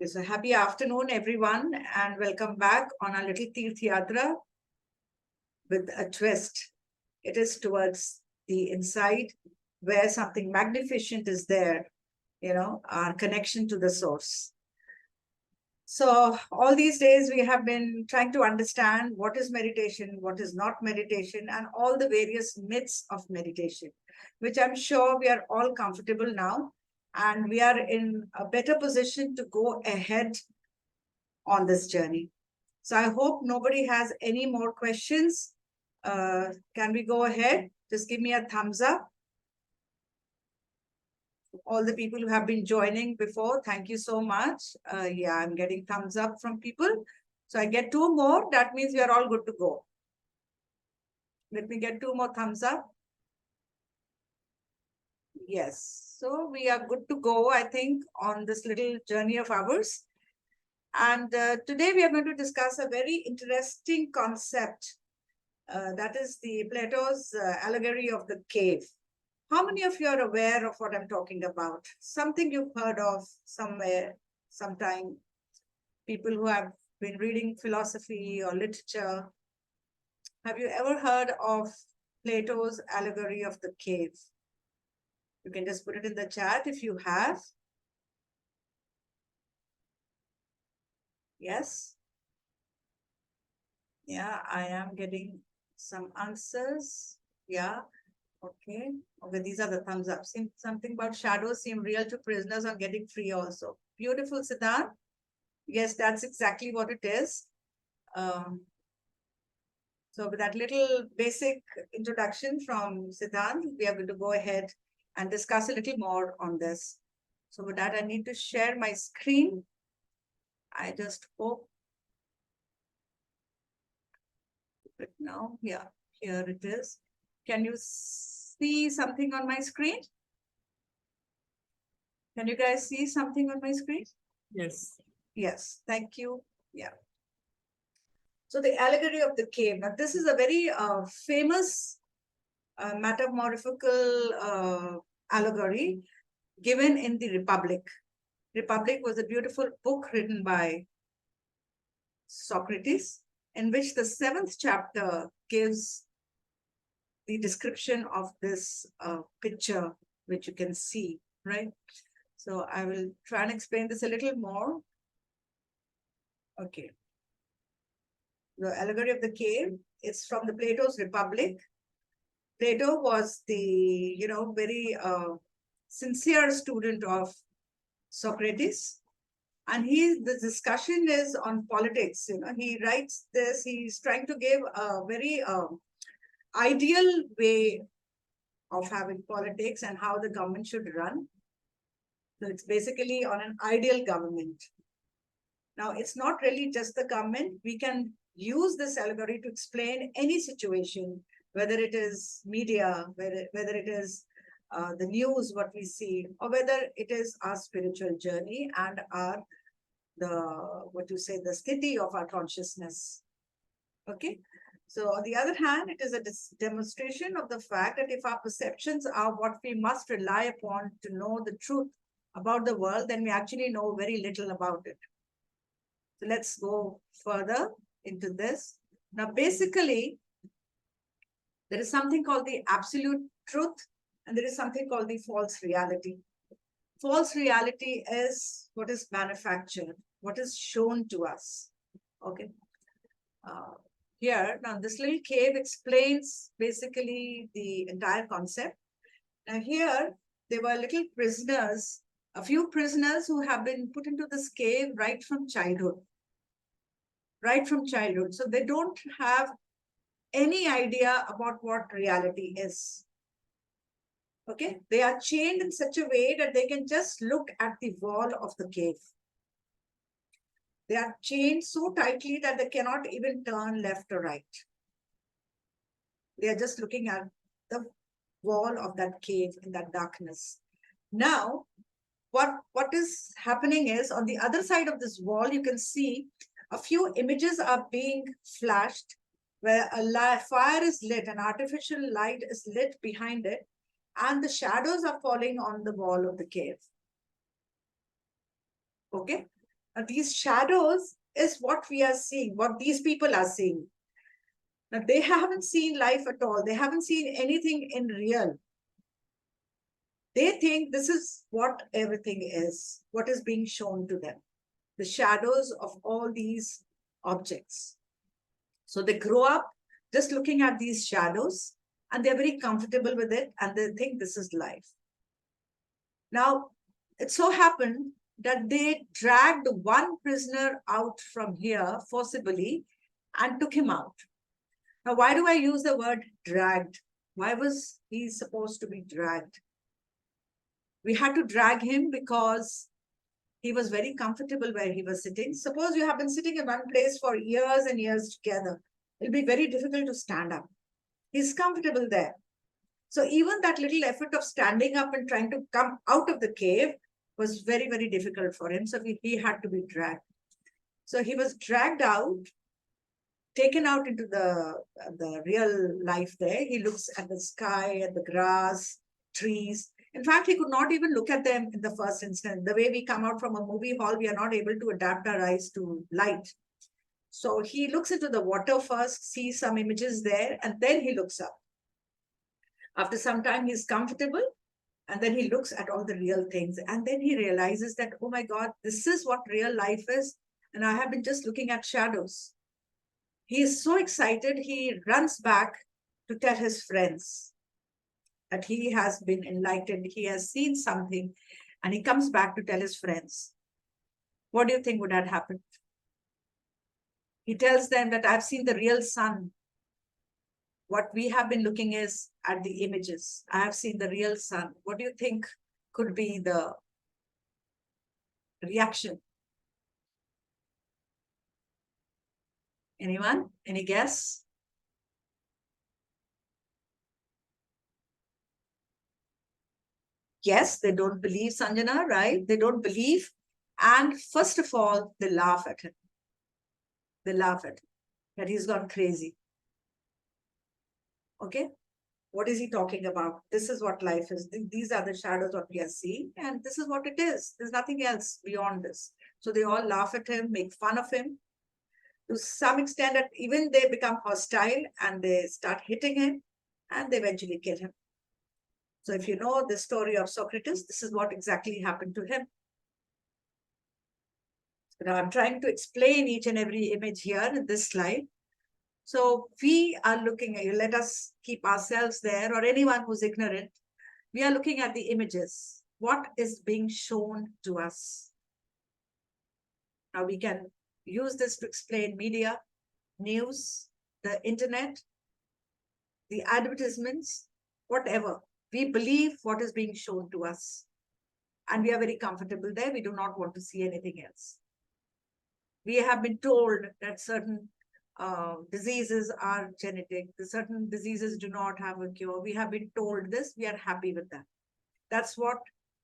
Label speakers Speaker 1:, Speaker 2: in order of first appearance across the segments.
Speaker 1: So happy afternoon, everyone, and welcome back on our little Tirth Yatra with a twist. It is towards the inside where something magnificent is there, our connection to the source. So all these days we have been trying to understand what is meditation, what is not meditation, and all the various myths of meditation, which I'm sure we are all comfortable now. And we are in a better position to go ahead on this journey. So I hope nobody has any more questions. Can we go ahead? Just give me a thumbs up. All the people who have been joining before, thank you so much. Yeah, I'm getting thumbs up from people. So I get 2 more. That means we are all good to go. Let me get 2 more thumbs up. Yes. So we are good to go, I think, on this little journey of ours. And today we are going to discuss a very interesting concept. That is the Plato's allegory of the cave. How many of you are aware of what I'm talking about? Something you've heard of somewhere, sometime. People who have been reading philosophy or literature. Have you ever heard of Plato's allegory of the cave? You can just put it in the chat if you have. Yes? Yeah, I am getting some answers. Yeah. Okay. Okay, these are the thumbs up. Something about shadows seem real to prisoners on getting free also. Beautiful, Siddharth. Yes, that's exactly what it is. So with that little basic introduction from Siddharth, we are going to go ahead and discuss a little more on this. So with that, I need to share my screen. I just hope it now. Yeah, here it is. Can you see something on my screen? Can you guys see something on my screen?
Speaker 2: Yes.
Speaker 1: Yes, thank you. Yeah. So the allegory of the cave. Now, this is a very famous metamorphical allegory given in the Republic. Republic was a beautiful book written by Socrates, in which the 7th chapter gives the description of this picture, which you can see, right? So I will try and explain this a little more. Okay. The allegory of the cave is from the Plato's Republic. Plato was the, very sincere student of Socrates. And the discussion is on politics. He writes this, he's trying to give a very ideal way of having politics and how the government should run. So it's basically on an ideal government. Now, it's not really just the government. We can use this allegory to explain any situation, whether it is media, whether it is the news, what we see, or whether it is our spiritual journey and the sthiti of our consciousness. Okay. So on the other hand, it is a demonstration of the fact that if our perceptions are what we must rely upon to know the truth about the world, then we actually know very little about it. So let's go further into this. Now, basically, there is something called the absolute truth, and there is something called the false reality. False reality is what is manufactured, what is shown to us. Okay. Here, now this little cave explains basically the entire concept. Now here, there were little prisoners, a few prisoners who have been put into this cave right from childhood. Right from childhood. So they don't have any idea about what reality is. Okay, they are chained in such a way that they can just look at the wall of the cave. They are chained so tightly that they cannot even turn left or right. They are just looking at the wall of that cave in that darkness. Now, what is happening is on the other side of this wall, you can see a few images are being flashed where a fire is lit, an artificial light is lit behind it, and the shadows are falling on the wall of the cave. Okay. These shadows is what we are seeing, what these people are seeing. Now, they haven't seen life at all. They haven't seen anything in real. They think this is what everything is, what is being shown to them, the shadows of all these objects. So they grow up just looking at these shadows and they're very comfortable with it and they think this is life. Now, it so happened that they dragged one prisoner out from here forcibly and took him out. Now, why do I use the word dragged? Why was he supposed to be dragged? We had to drag him because he was very comfortable where he was sitting. Suppose you have been sitting in one place for years and years together. It'll be very difficult to stand up. He's comfortable there. So even that little effort of standing up and trying to come out of the cave was very, very difficult for him. So he had to be dragged. So he was dragged out, taken out into the real life there. He looks at the sky, at the grass, trees. In fact, he could not even look at them in the first instance. The way we come out from a movie hall, we are not able to adapt our eyes to light. So he looks into the water first, sees some images there, and then he looks up. After some time, he's comfortable, and then he looks at all the real things. And then he realizes that, oh my God, this is what real life is. And I have been just looking at shadows. He is so excited, he runs back to tell his friends that he has been enlightened, he has seen something, and he comes back to tell his friends. What do you think would have happened? He tells them that I've seen the real sun. What we have been looking is at the images. I have seen the real sun. What do you think could be the reaction? Anyone? Any guess? Yes, they don't believe Sanjana, right? They don't believe. And first of all, they laugh at him. They laugh at him, that he's gone crazy. Okay? What is he talking about? This is what life is. These are the shadows what we are seeing, and this is what it is. There's nothing else beyond this. So they all laugh at him, make fun of him. To some extent, that even they become hostile and they start hitting him and they eventually kill him. So if you know the story of Socrates, this is what exactly happened to him. Now I'm trying to explain each and every image here in this slide. So we are looking at, let us keep ourselves there, or anyone who's ignorant. We are looking at the images. What is being shown to us? Now we can use this to explain media, news, the internet, the advertisements, whatever. We believe what is being shown to us. And we are very comfortable there. We do not want to see anything else. We have been told that certain diseases are genetic. Certain diseases do not have a cure. We have been told this. We are happy with that. That's what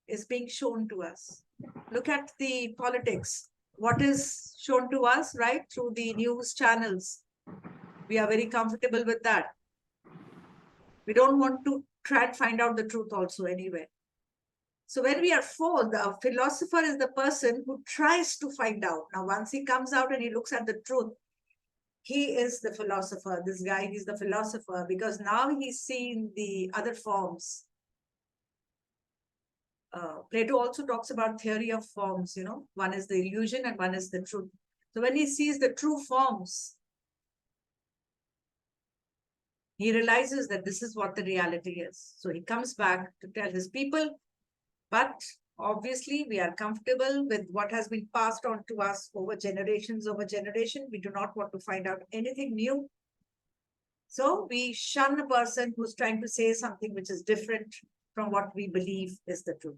Speaker 1: is being shown to us. Look at the politics. What is shown to us, right? Through the news channels. We are very comfortable with that. We don't want to try and find out the truth also anywhere. So when we are four, the philosopher is the person who tries to find out. Now, once he comes out and he looks at the truth, he is the philosopher. This guy, he's the philosopher because now he's seen the other forms. Plato also talks about theory of forms, you know, one is the illusion and one is the truth. So when he sees the true forms, he realizes that this is what the reality is. So he comes back to tell his people, but obviously we are comfortable with what has been passed on to us over generations over generation. We do not want to find out anything new. So we shun a person who's trying to say something which is different from what we believe is the truth.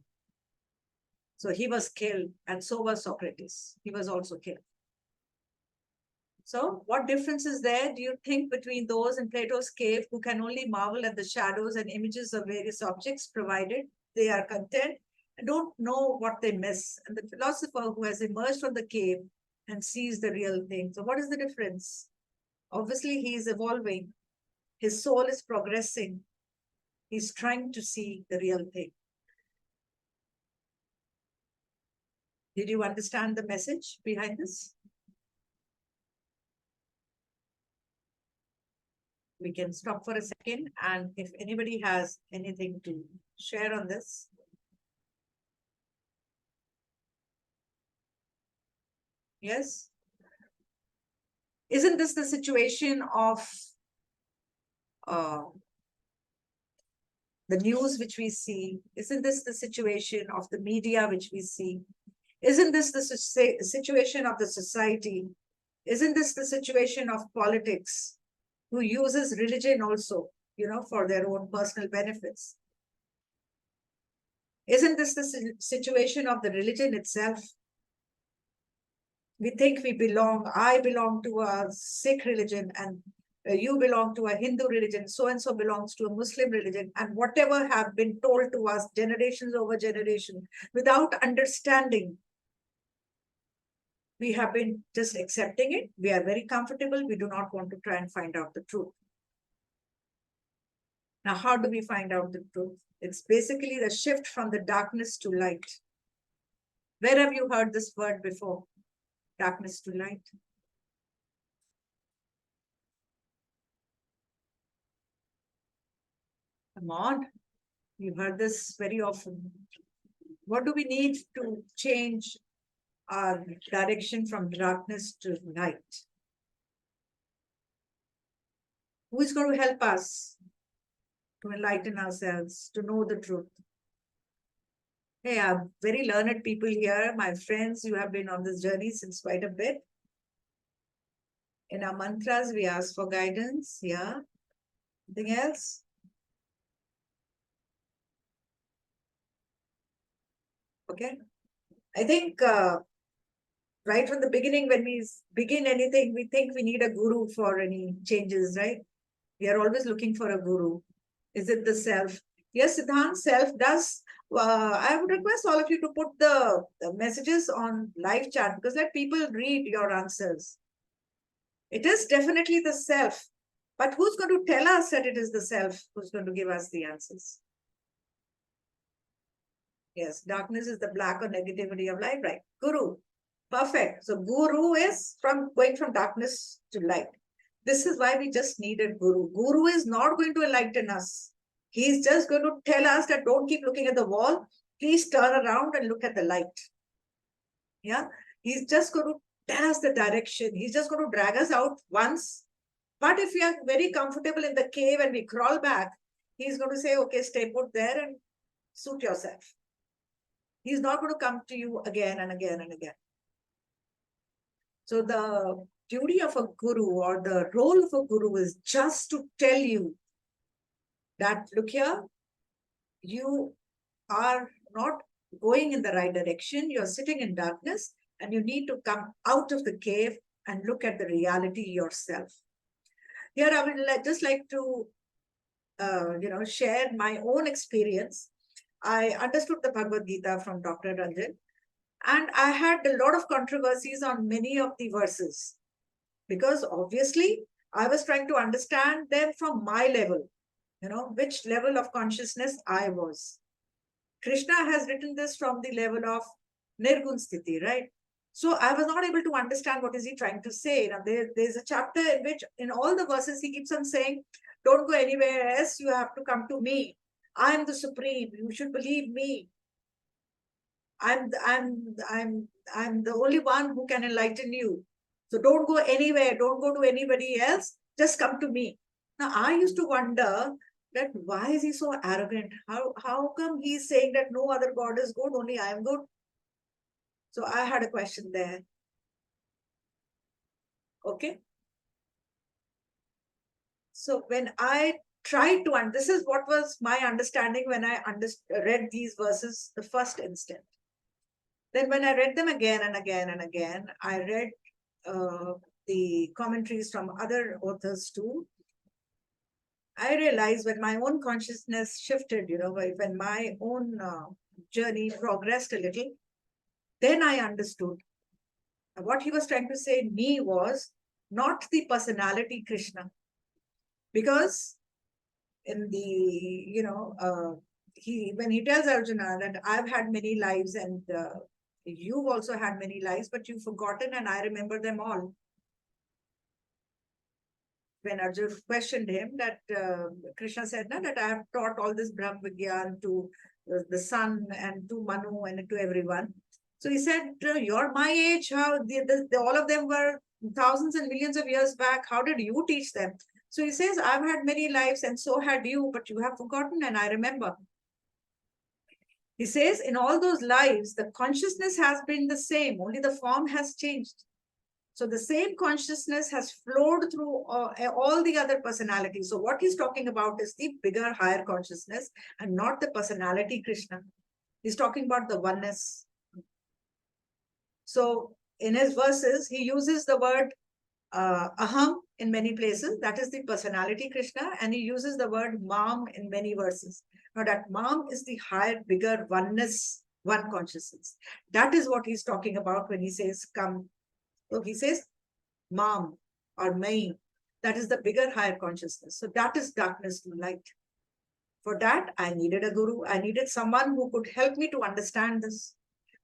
Speaker 1: So he was killed, and so was Socrates. He was also killed. So what difference is there, do you think, between those in Plato's cave who can only marvel at the shadows and images of various objects, provided they are content and don't know what they miss, and the philosopher who has emerged from the cave and sees the real thing? So what is the difference? Obviously, he is evolving. His soul is progressing. He's trying to see the real thing. Did you understand the message behind this? We can stop for a second, and if anybody has anything to share on this. Yes. Isn't this the situation of uh, the news which we see? Isn't this the situation of the media which we see? Isn't this the situation of the society? Isn't this the situation of politics, who uses religion also, for their own personal benefits? Isn't this the situation of the religion itself? We think we belong, I belong to a Sikh religion, and you belong to a Hindu religion, so and so belongs to a Muslim religion, and whatever have been told to us generations over generation without understanding, we have been just accepting it. We are very comfortable. We do not want to try and find out the truth. Now, how do we find out the truth? It's basically the shift from the darkness to light. Where have you heard this word before? Darkness to light. Come on. You've heard this very often. What do we need to change our direction from darkness to light? Who is going to help us to enlighten ourselves, to know the truth? Hey, I have very learned people here. My friends, you have been on this journey since quite a bit. In our mantras, we ask for guidance. Yeah. Anything else? Okay. I think right from the beginning, when we begin anything, we think we need a guru for any changes, right? We are always looking for a guru. Is it the self? Yes, Siddhant, self does. I would request all of you to put the messages on live chat, because let people read your answers. It is definitely the self. But who's going to tell us that it is the self who's going to give us the answers? Yes, darkness is the black or negativity of life, right? Guru. Perfect. So guru is from going from darkness to light. This is why we just needed guru. Guru is not going to enlighten us. He's just going to tell us that don't keep looking at the wall. Please turn around and look at the light. Yeah. He's just going to tell us the direction. He's just going to drag us out once. But if we are very comfortable in the cave and we crawl back, he's going to say, okay, stay put there and suit yourself. He's not going to come to you again and again and again. So the duty of a guru, or the role of a guru, is just to tell you that, look here, you are not going in the right direction. You're sitting in darkness and you need to come out of the cave and look at the reality yourself. Here, I would just like to, share my own experience. I understood the Bhagavad Gita from Dr. Ranjan, and I had a lot of controversies on many of the verses, because obviously I was trying to understand them from my level, which level of consciousness I was. Krishna has written this from the level of Nirgun Sthiti, right? So I was not able to understand what is he trying to say. Now there's a chapter in which in all the verses he keeps on saying, don't go anywhere else, you have to come to me. I am the supreme, you should believe me. I'm the only one who can enlighten you. So don't go anywhere, don't go to anybody else, just come to me. Now I used to wonder that why is he so arrogant? How come he's saying that no other God is good, only I am good? So I had a question there. Okay. So when I tried to, and this is what was my understanding when I read these verses the first instant. Then when I read them again and again and again, I read the commentaries from other authors too. I realized when my own consciousness shifted, when my own journey progressed a little, then I understood. What he was trying to say in me was not the personality Krishna. Because in the, when he tells Arjuna that I've had many lives and You've also had many lives, but you've forgotten, and I remember them all. When Arjun questioned him, that Krishna said, "Na, that I have taught all this Brahm Vigyan to the sun and to Manu and to everyone." So he said, "You're my age. How all of them were thousands and millions of years back. How did you teach them?" So he says, "I've had many lives, and so had you, but you have forgotten, and I remember." He says, in all those lives, the consciousness has been the same, only the form has changed. So the same consciousness has flowed through all the other personalities. So what he's talking about is the bigger, higher consciousness and not the personality, Krishna. He's talking about the oneness. So in his verses, he uses the word aham in many places. That is the personality, Krishna. And he uses the word mam in many verses. Now that mam is the higher, bigger oneness, one consciousness. That is what he's talking about when he says come. So he says Mam or Mai. That is the bigger, higher consciousness. So that is darkness to light. For that, I needed a guru. I needed someone who could help me to understand this.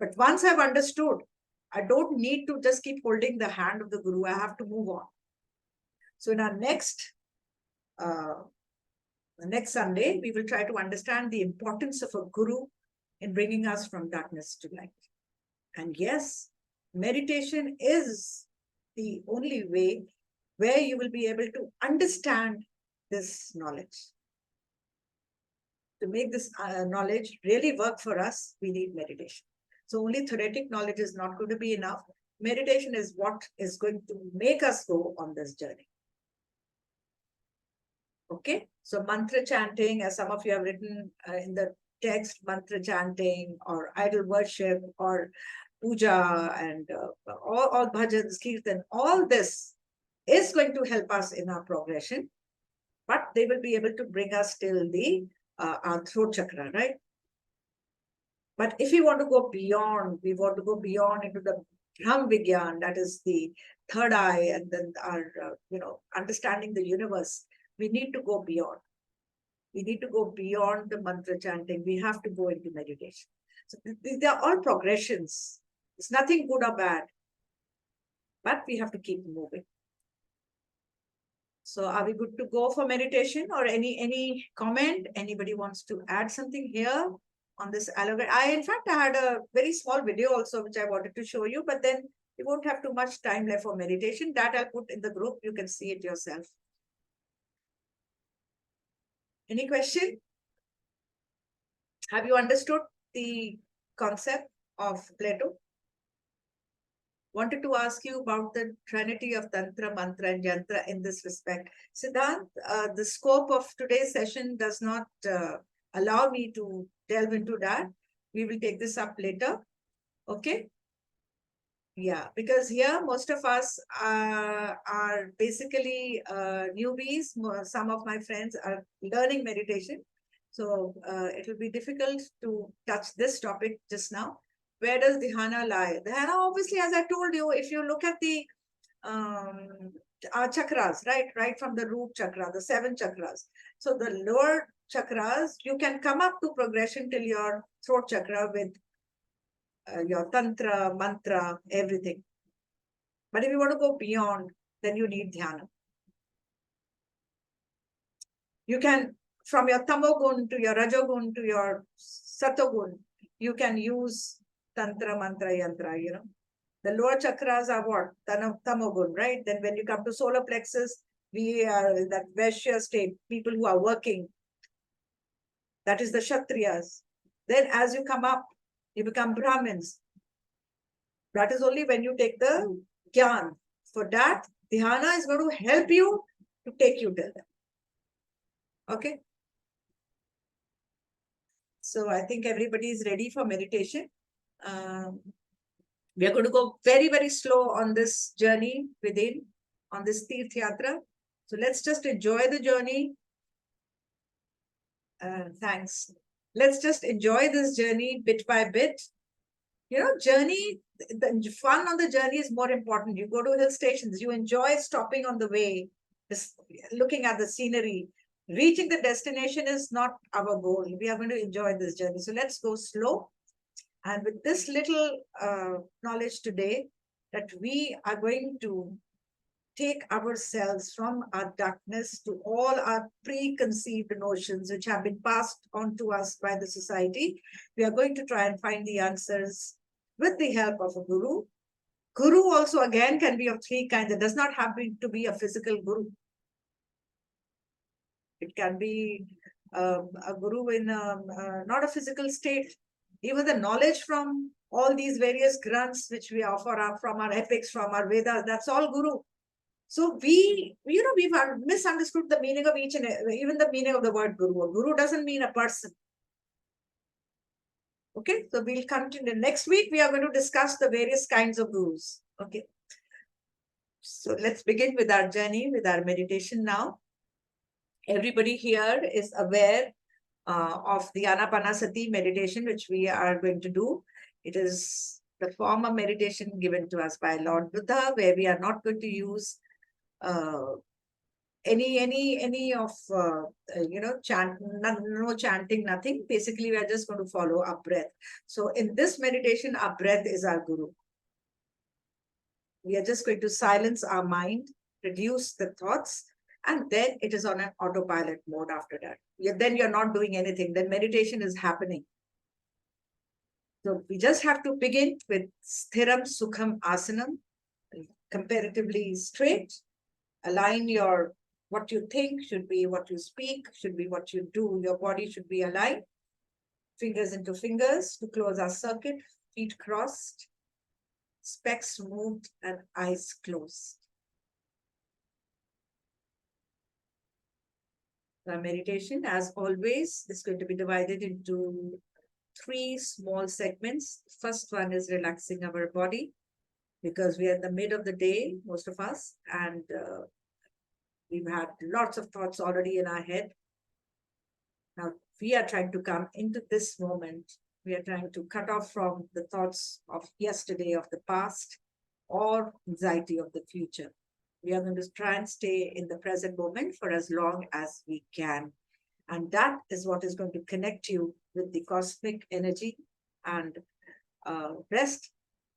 Speaker 1: But once I've understood, I don't need to just keep holding the hand of the guru. I have to move on. So in our uh, next Sunday, we will try to understand the importance of a guru in bringing us from darkness to light. And yes, meditation is the only way where you will be able to understand this knowledge. To make this knowledge really work for us, we need meditation. So only theoretic knowledge is not going to be enough. Meditation is what is going to make us go on this journey. Okay, so mantra chanting, as some of you have written in the text, mantra chanting or idol worship or puja and all bhajans, kirtan, all this is going to help us in our progression, but they will be able to bring us till the our throat chakra, right? But if we want to go beyond, we want to go beyond into the Brahm Vigyan, that is the third eye, and then our, understanding the universe, we need to go beyond. We need to go beyond the mantra chanting. We have to go into meditation. So they are all progressions. It's nothing good or bad, but we have to keep moving. So are we good to go for meditation or any comment? Anybody wants to add something here on this allegory? In fact, I had a very small video also, which I wanted to show you, but then you won't have too much time left for meditation. That I'll put in the group. You can see it yourself. Any question? Have you understood the concept of Plato? Wanted to ask you about the trinity of Tantra, Mantra, and Yantra in this respect. Siddhant, the scope of today's session does not allow me to delve into that. We will take this up later. Okay? Yeah, because here most of us are basically newbies. Some of my friends are learning meditation. So it will be difficult to touch this topic just now. Where does dhyana lie? Dhyana, obviously, as I told you, if you look at the chakras, right from the root chakra, the 7 chakras. So the lower chakras, you can come up to progression till your throat chakra with your tantra, mantra, everything. But if you want to go beyond, then you need dhyana. You can, from your tamogun to your rajogun to your satogun, you can use tantra, mantra, yantra, The lower chakras are what? Tamogun, right? Then when you come to solar plexus, we are in that Vaishya state, people who are working. That is the Kshatriyas. Then as you come up, you become Brahmins. That is only when you take the Gyan. For that, dhyana is going to help you to take you till there. Okay. So I think everybody is ready for meditation. We are going to go very, very slow on this journey within, on this Tirth Yatra. So let's just enjoy the journey. Thanks. Let's just enjoy this journey bit by bit. Journey, the fun on the journey is more important. You go to hill stations, you enjoy stopping on the way, just looking at the scenery. Reaching the destination is not our goal. We are going to enjoy this journey. So let's go slow. And with this little knowledge today, that we are going to take ourselves from our darkness to all our preconceived notions which have been passed on to us by the society. We are going to try and find the answers with the help of a guru. Guru also again can be of three kinds. It does not happen to be a physical guru. It can be a guru in not a physical state. Even the knowledge from all these various granths which we offer up from our epics, from our Vedas, that's all guru. So we've misunderstood the meaning of each and even the meaning of the word guru. A guru doesn't mean a person. Okay, so we'll continue. Next week, we are going to discuss the various kinds of gurus. Okay. So let's begin with our journey, with our meditation now. Everybody here is aware of the Anapanasati meditation, which we are going to do. It is the form of meditation given to us by Lord Buddha, where we are not going to use any of no chanting, nothing. Basically, we are just going to follow our breath. So in this meditation, our breath is our guru. We are just going to silence our mind, reduce the thoughts, and then it is on an autopilot mode after that. Then you're not doing anything. Then meditation is happening. So we just have to begin with Sthiram Sukham Asanam, comparatively straight. Align your, what you think should be what you speak, should be what you do. Your body should be aligned. Fingers into fingers to close our circuit, feet crossed, specs removed, and eyes closed. Our meditation, as always, is going to be divided into 3 small segments. The first one is relaxing our body, because we are in the mid of the day, most of us, and we've had lots of thoughts already in our head. Now, we are trying to come into this moment. We are trying to cut off from the thoughts of yesterday, of the past, or anxiety of the future. We are going to try and stay in the present moment for as long as we can. And that is what is going to connect you with the cosmic energy, and rest,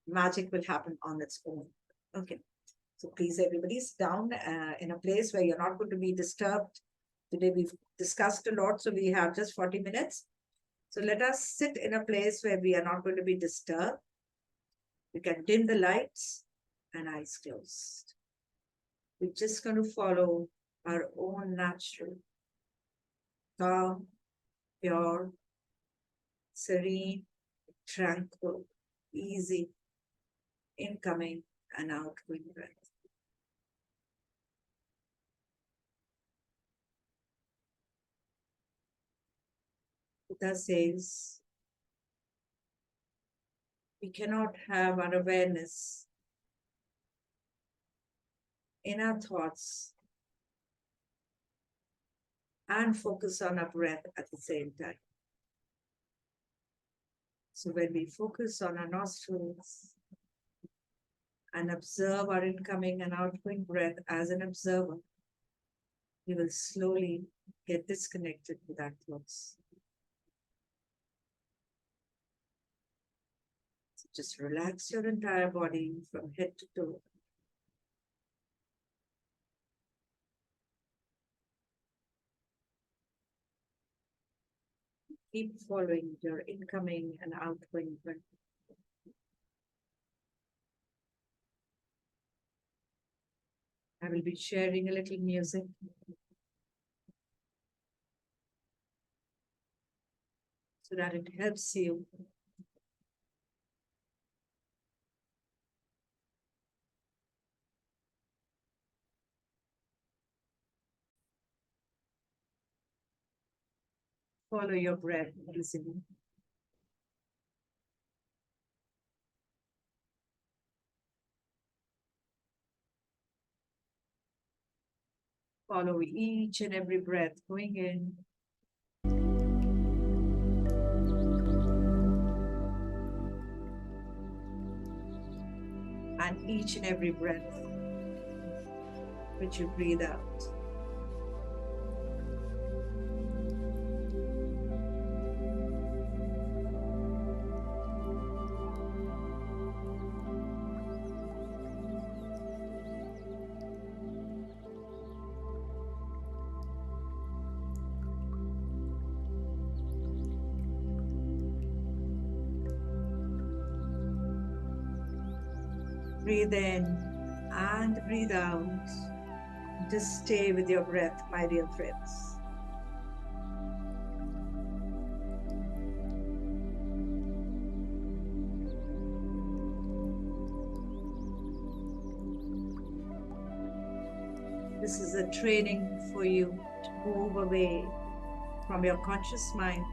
Speaker 1: magic will happen on its own. Okay. So please, everybody, sit down in a place where you're not going to be disturbed. Today we've discussed a lot, so we have just 40 minutes. So let us sit in a place where we are not going to be disturbed. You can dim the lights and eyes closed. We're just going to follow our own natural, calm, pure, serene, tranquil, easy, incoming and outgoing breath. Buddha says, we cannot have our awareness in our thoughts and focus on our breath at the same time. So when we focus on our nostrils and observe our incoming and outgoing breath as an observer, you will slowly get disconnected with our thoughts. So just relax your entire body from head to toe. Keep following your incoming and outgoing breath. I will be sharing a little music. So that it helps you follow your breath easily. Follow each and every breath going in and each and every breath which you breathe out. Breathe in and breathe out. Just stay with your breath, my dear friends. This is a training for you to move away from your conscious mind.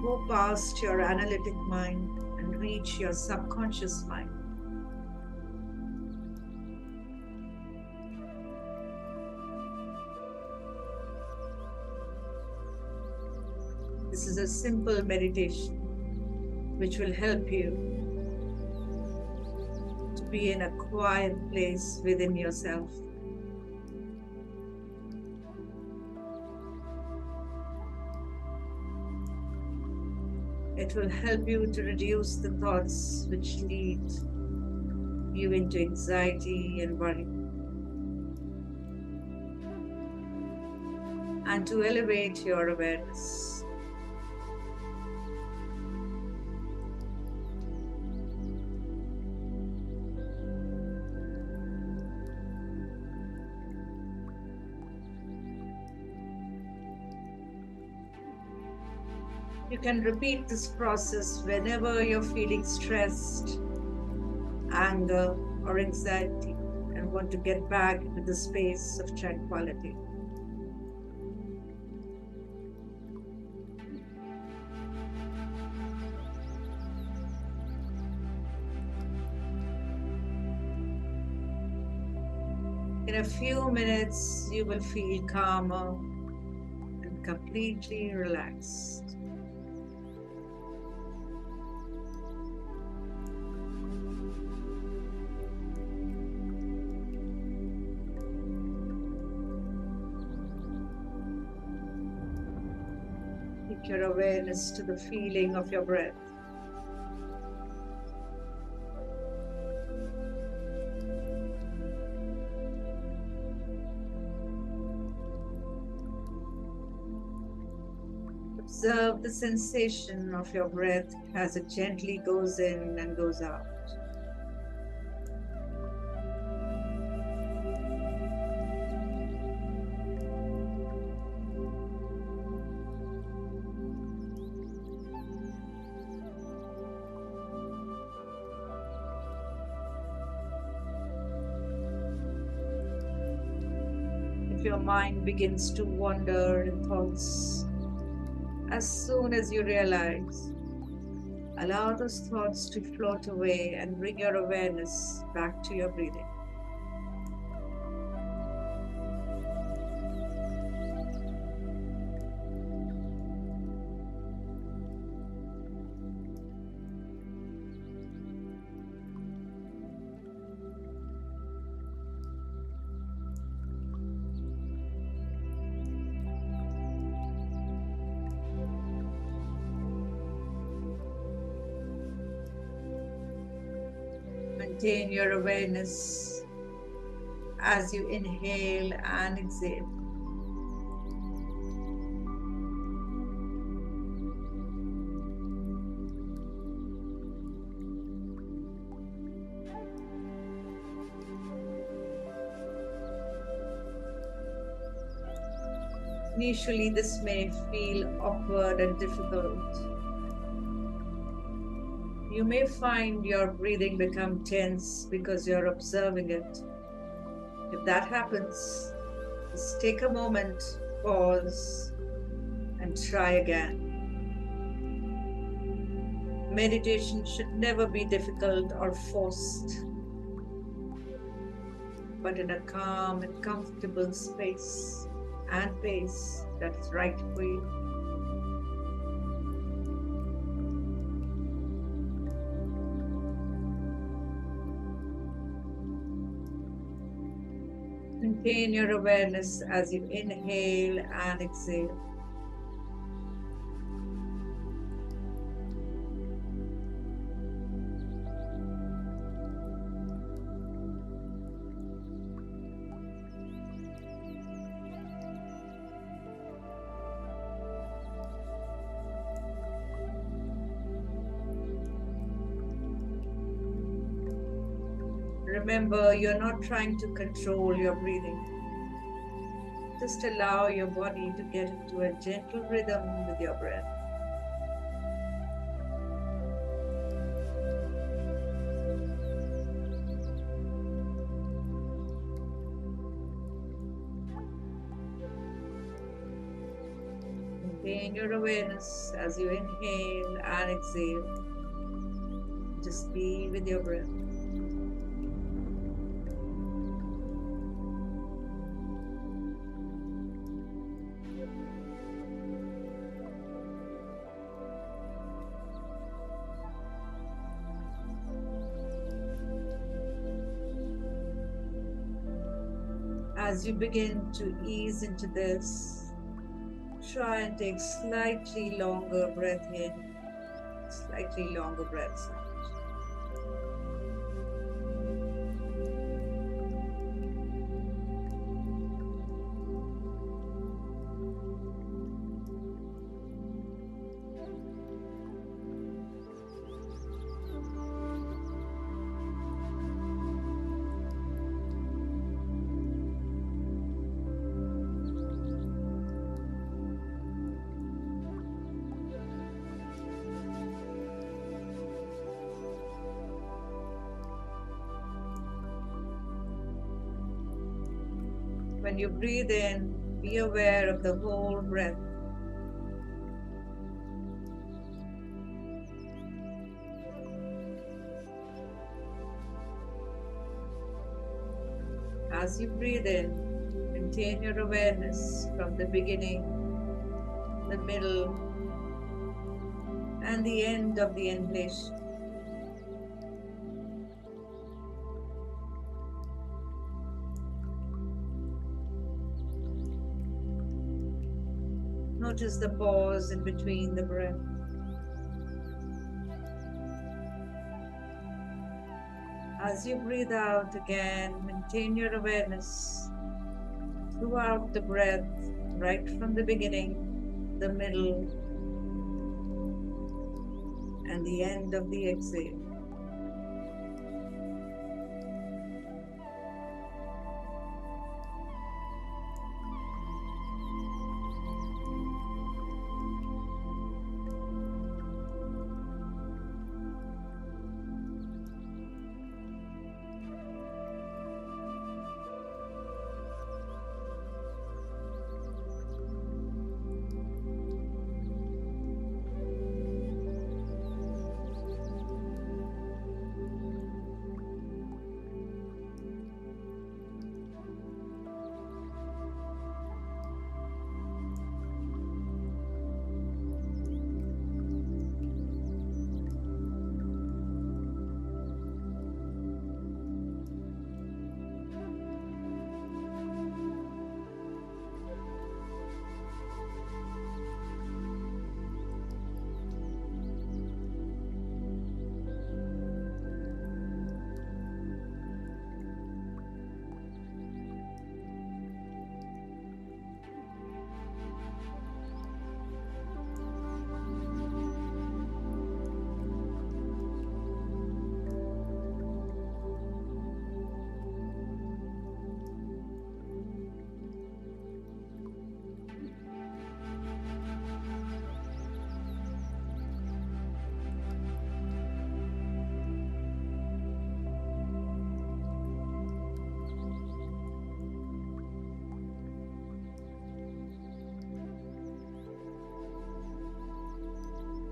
Speaker 1: Go past your analytic mind and reach your subconscious mind. This is a simple meditation which will help you to be in a quiet place within yourself. It will help you to reduce the thoughts which lead you into anxiety and worry, and to elevate your awareness. You can repeat this process whenever you're feeling stressed, anger, or anxiety and want to get back into the space of tranquility. In a few minutes, you will feel calmer and completely relaxed. Take your awareness to the feeling of your breath. Observe the sensation of your breath as it gently goes in and goes out. If your mind begins to wander in thoughts, as soon as you realize, allow those thoughts to float away and bring your awareness back to your breathing. Maintain your awareness as you inhale and exhale. Initially, this may feel awkward and difficult. You may find your breathing become tense because you're observing it. If that happens, just take a moment, pause, and try again. Meditation should never be difficult or forced, but in a calm and comfortable space and pace that is right for you. Maintain your awareness as you inhale and exhale. Remember, you're not trying to control your breathing. Just allow your body to get into a gentle rhythm with your breath. Maintain your awareness as you inhale and exhale. Just be with your breath. As you begin to ease into this, try and take slightly longer breath in, slightly longer breaths out. When you breathe in, be aware of the whole breath. As you breathe in, maintain your awareness from the beginning, the middle, and the end of the inhalation. Notice the pause in between the breath. As you breathe out again, maintain your awareness throughout the breath, right from the beginning, the middle, and the end of the exhale.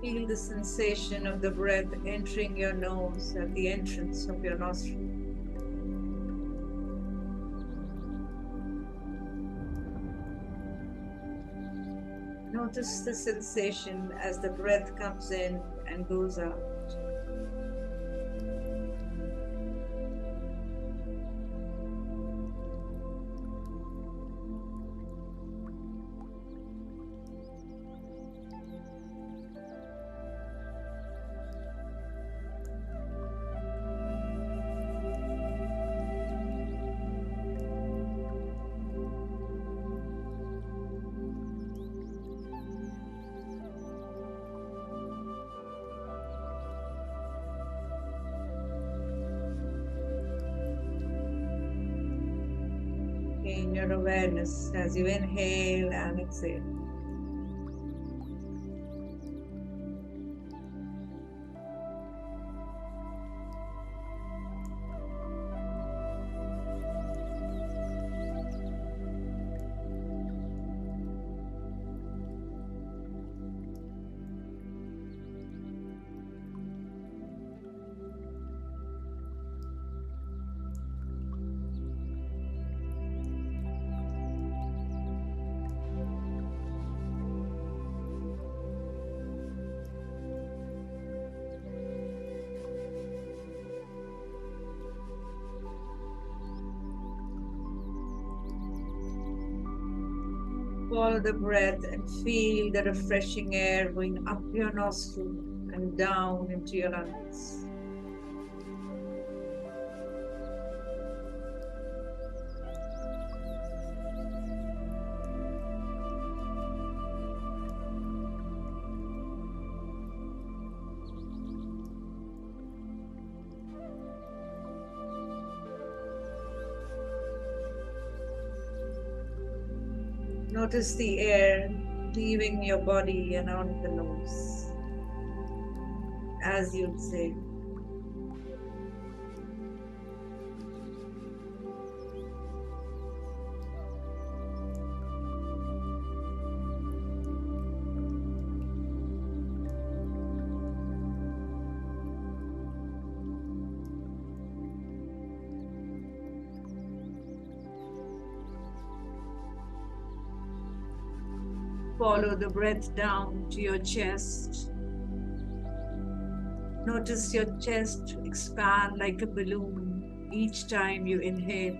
Speaker 1: Feel the sensation of the breath entering your nose at the entrance of your nostril. Notice the sensation as the breath comes in and goes out. in your awareness as you inhale and exhale. Follow the breath and feel the refreshing air going up your nostril and down into your lungs. Notice the air leaving your body and on the nose as you exhale. Follow the breath down to your chest. Notice your chest expand like a balloon each time you inhale.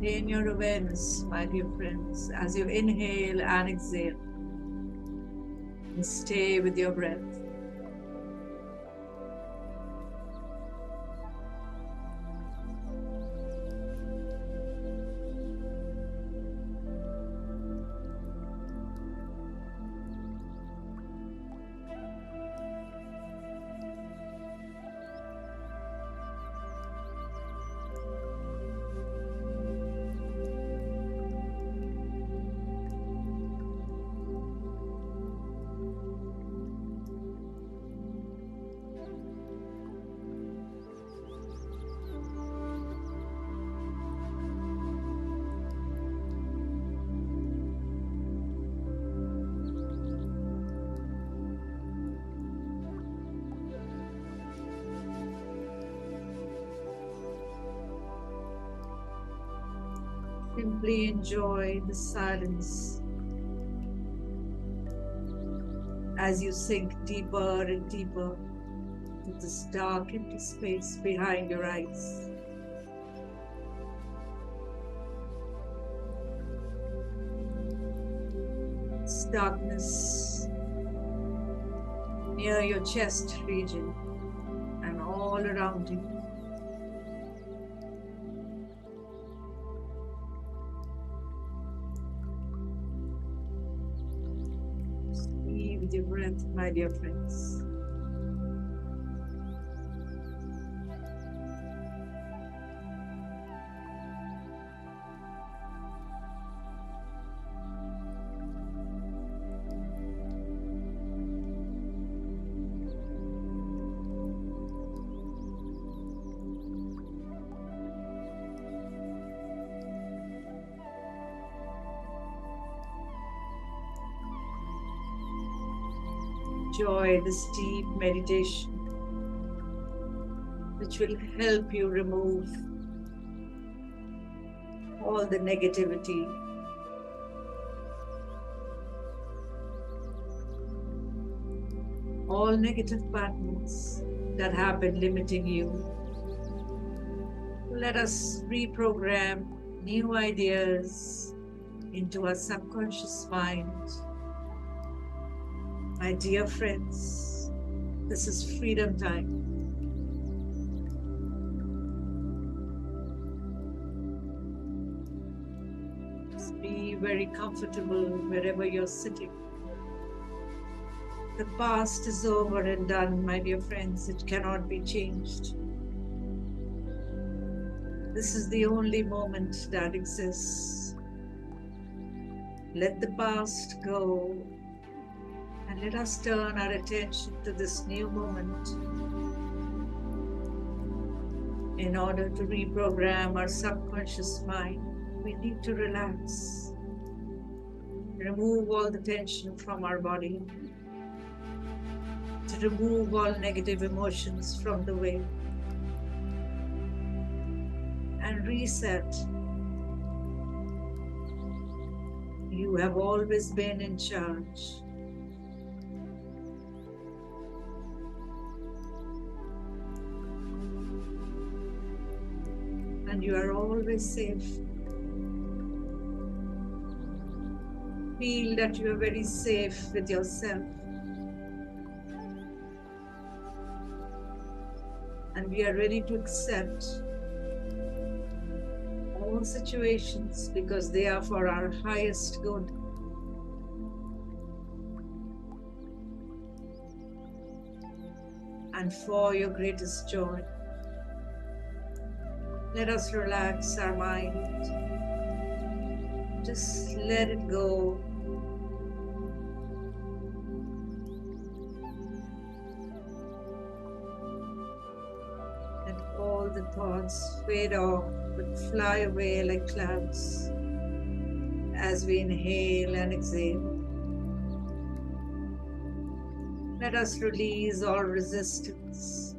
Speaker 1: Maintain your awareness, my dear friends, as you inhale and exhale. And stay with your breath. Simply enjoy the silence as you sink deeper and deeper to this dark, empty space behind your eyes. This darkness near your chest region and all around you. Be with your breath, my dear friends. Enjoy this deep meditation, which will help you remove all the negativity, all negative patterns that have been limiting you. Let us reprogram new ideas into our subconscious mind. My dear friends, this is freedom time. Just be very comfortable wherever you're sitting. The past is over and done, my dear friends. It cannot be changed. This is the only moment that exists. Let the past go and let us turn our attention to this new moment. In order to reprogram our subconscious mind, we need to relax, remove all the tension from our body, to remove all negative emotions from the way, and reset. You have always been in charge. And you are always safe. Feel that you are very safe with yourself. And we are ready to accept all situations because they are for our highest good. And for your greatest joy. Let us relax our mind. Just let it go. Let all the thoughts fade off, but fly away like clouds as we inhale and exhale. Let us release all resistance.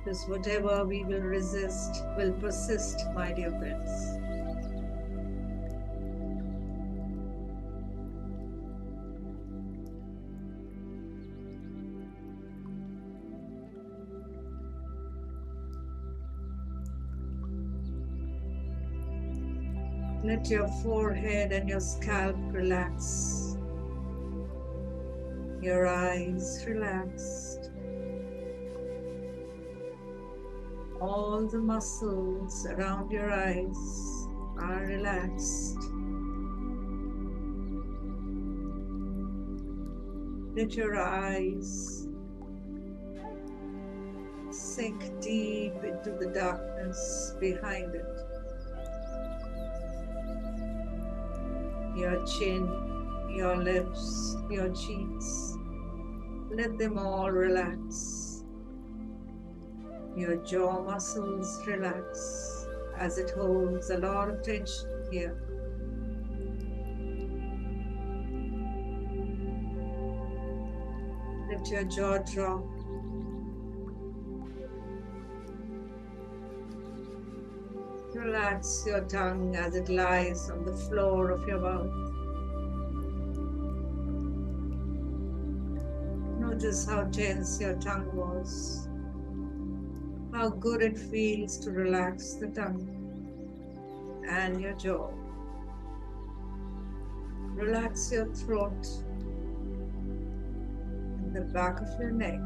Speaker 1: Because whatever we will resist will persist, my dear friends. Let your forehead and your scalp relax. Your eyes relaxed. All the muscles around your eyes are relaxed. Let your eyes sink deep into the darkness behind it. Your chin, your lips, your cheeks, let them all relax. Your jaw muscles relax as it holds a lot of tension here. Let your jaw drop. Relax your tongue as it lies on the floor of your mouth. Notice how tense your tongue was. How good it feels to relax the tongue and your jaw. Relax your throat and the back of your neck.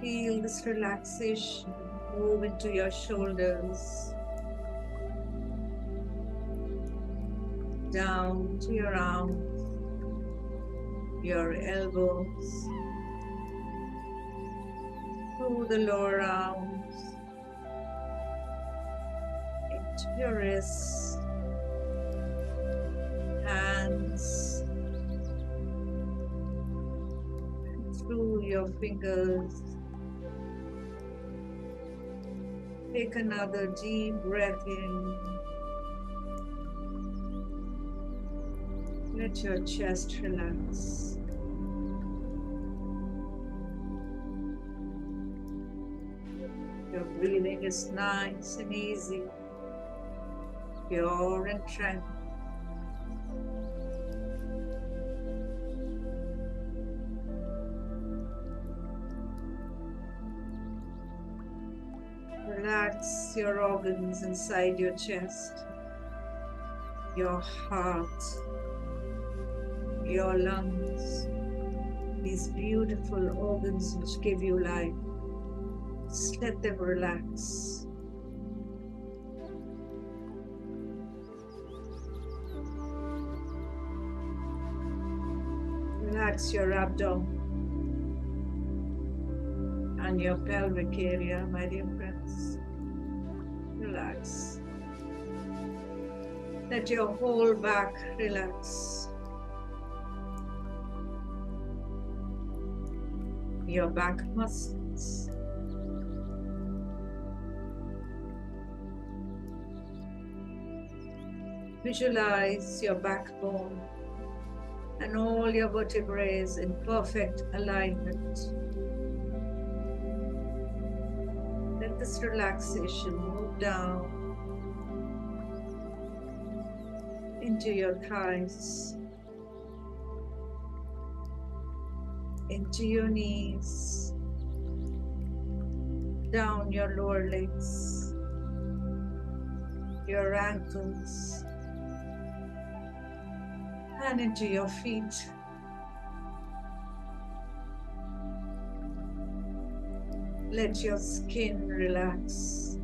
Speaker 1: Feel this relaxation move into your shoulders, down to your arms, your elbows, through the lower arms, into your wrists, hands, through your fingers. Take another deep breath in. Let your chest relax. Your breathing is nice and easy. pure and tranquil. Relax your organs inside your chest, your heart, your lungs, these beautiful organs which give you life. Just let them relax. Relax your abdomen and your pelvic area, my dear friends. Relax. Let your whole back relax. Your back muscles. Visualize your backbone and all your vertebrae in perfect alignment. Let this relaxation move down into your thighs, into your knees, down your lower legs, your ankles, and into your feet. Let your skin relax.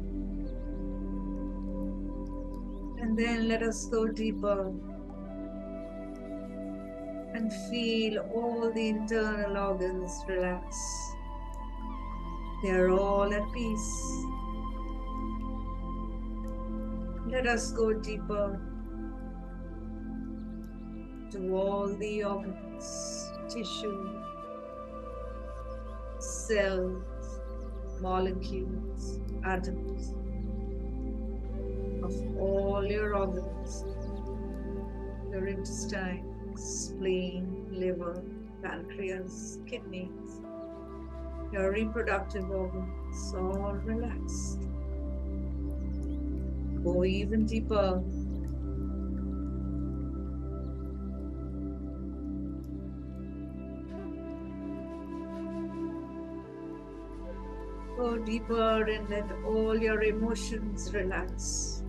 Speaker 1: And then let us go deeper and feel all the internal organs relax. They are all at peace. Let us go deeper to all the organs, tissue, cells, molecules, atoms of all your organs, your intestine, spleen, liver, pancreas, kidneys, your reproductive organs, all relaxed. Go even deeper. Go deeper and let all your emotions relax.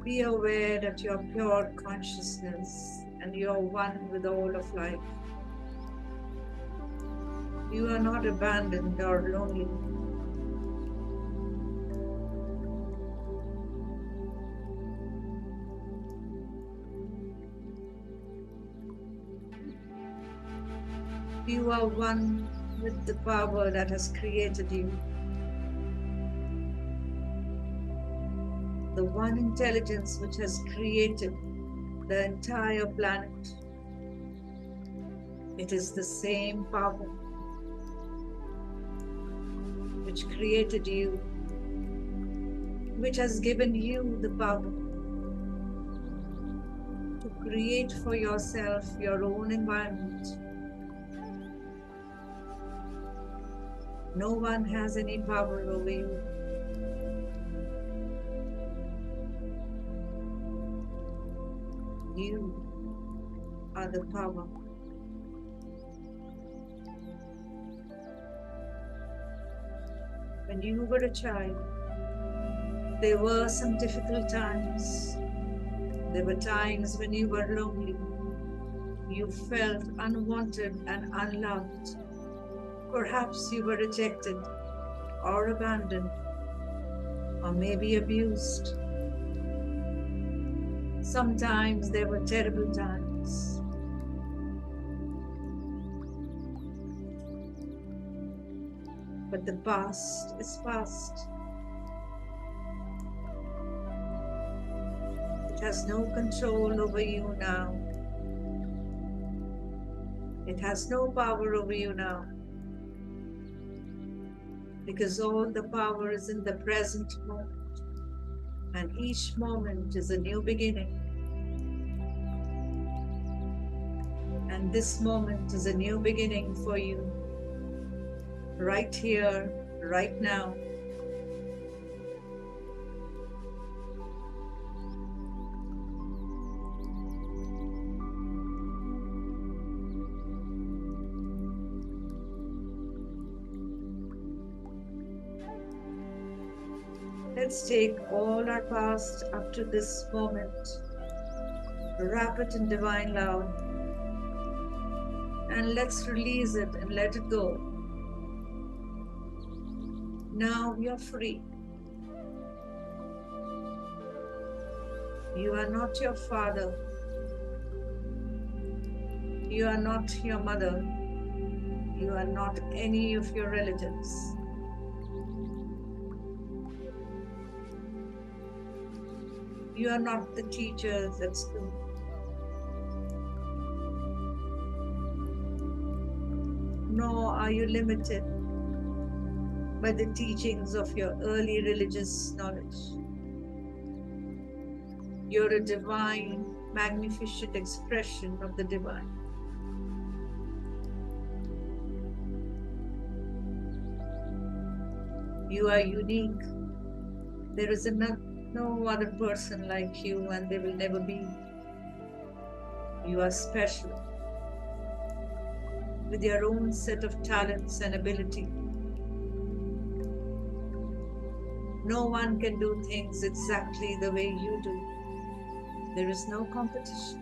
Speaker 1: Be aware that you are pure consciousness and you are one with all of life. You are not abandoned or lonely. You are one with the power that has created you. The one intelligence which has created the entire planet. It is the same power which created you, which has given you the power to create for yourself your own environment. No one has any power over you. You are the power. When you were a child, there were some difficult times. There were times when you were lonely. You felt unwanted and unloved. Perhaps you were rejected or abandoned or maybe abused. Sometimes there were terrible times. But the past is past. It has no control over you now. It has no power over you now. Because all the power is in the present moment. And each moment is a new beginning. And this moment is a new beginning for you. right here, right now. Let's take all our past up to this moment, wrap it in divine love, and let's release it and let it go. Now you're free. You are not your father. You are not your mother. You are not any of your relatives. You are not the teachers at school. Nor are you limited by the teachings of your early religious knowledge. You're a divine, magnificent expression of the divine. You are unique. There is no other person like you, and there will never be. You are special with your own set of talents and ability. No one can do things exactly the way you do. There is no competition.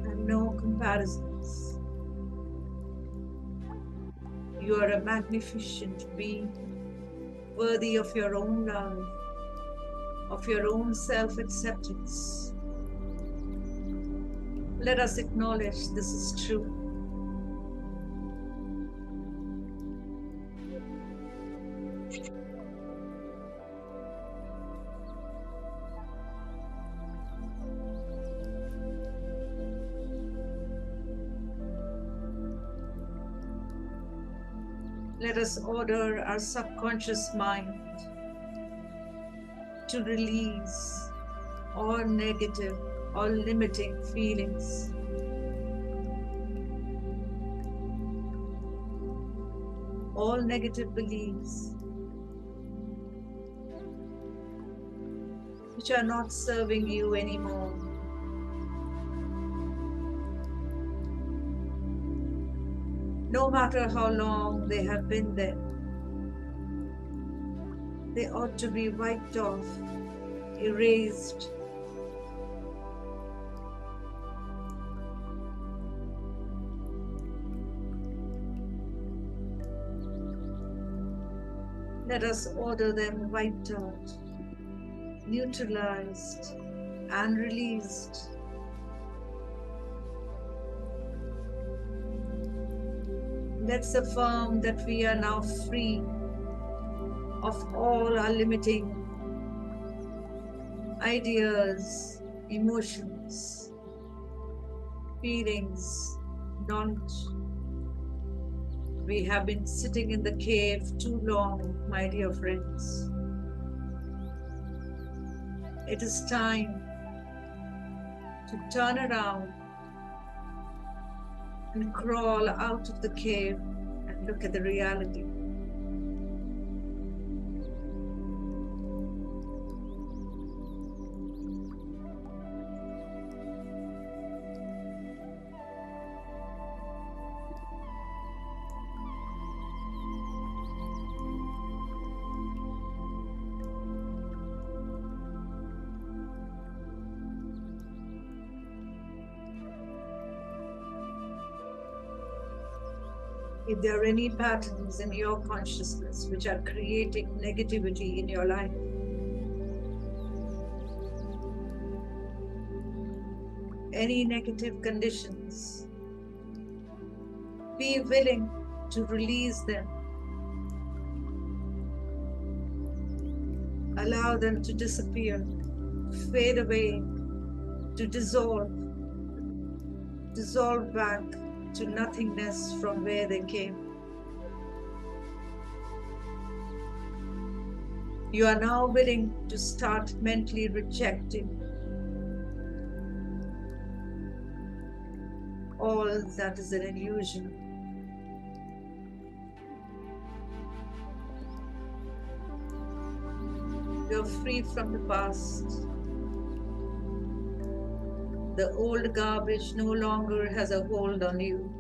Speaker 1: And no comparisons. You are a magnificent being, worthy of your own love, of your own self-acceptance. Let us acknowledge this is true. Let us order our subconscious mind to release all negative or limiting feelings. All negative beliefs which are not serving you anymore. No matter how long they have been there, they ought to be wiped off, erased. Let us order them wiped out, neutralized, and released. Let's affirm that we are now free of all our limiting ideas, emotions, feelings, knowledge. We have been sitting in the cave too long, my dear friends. It is time to turn around and crawl out of the cave and look at the reality. If there are any patterns in your consciousness which are creating negativity in your life, any negative conditions, be willing to release them. Allow them to disappear, fade away, to dissolve back to nothingness from where they came. You are now willing to start mentally rejecting all that is an illusion. You're free from the past. The old garbage no longer has a hold on you.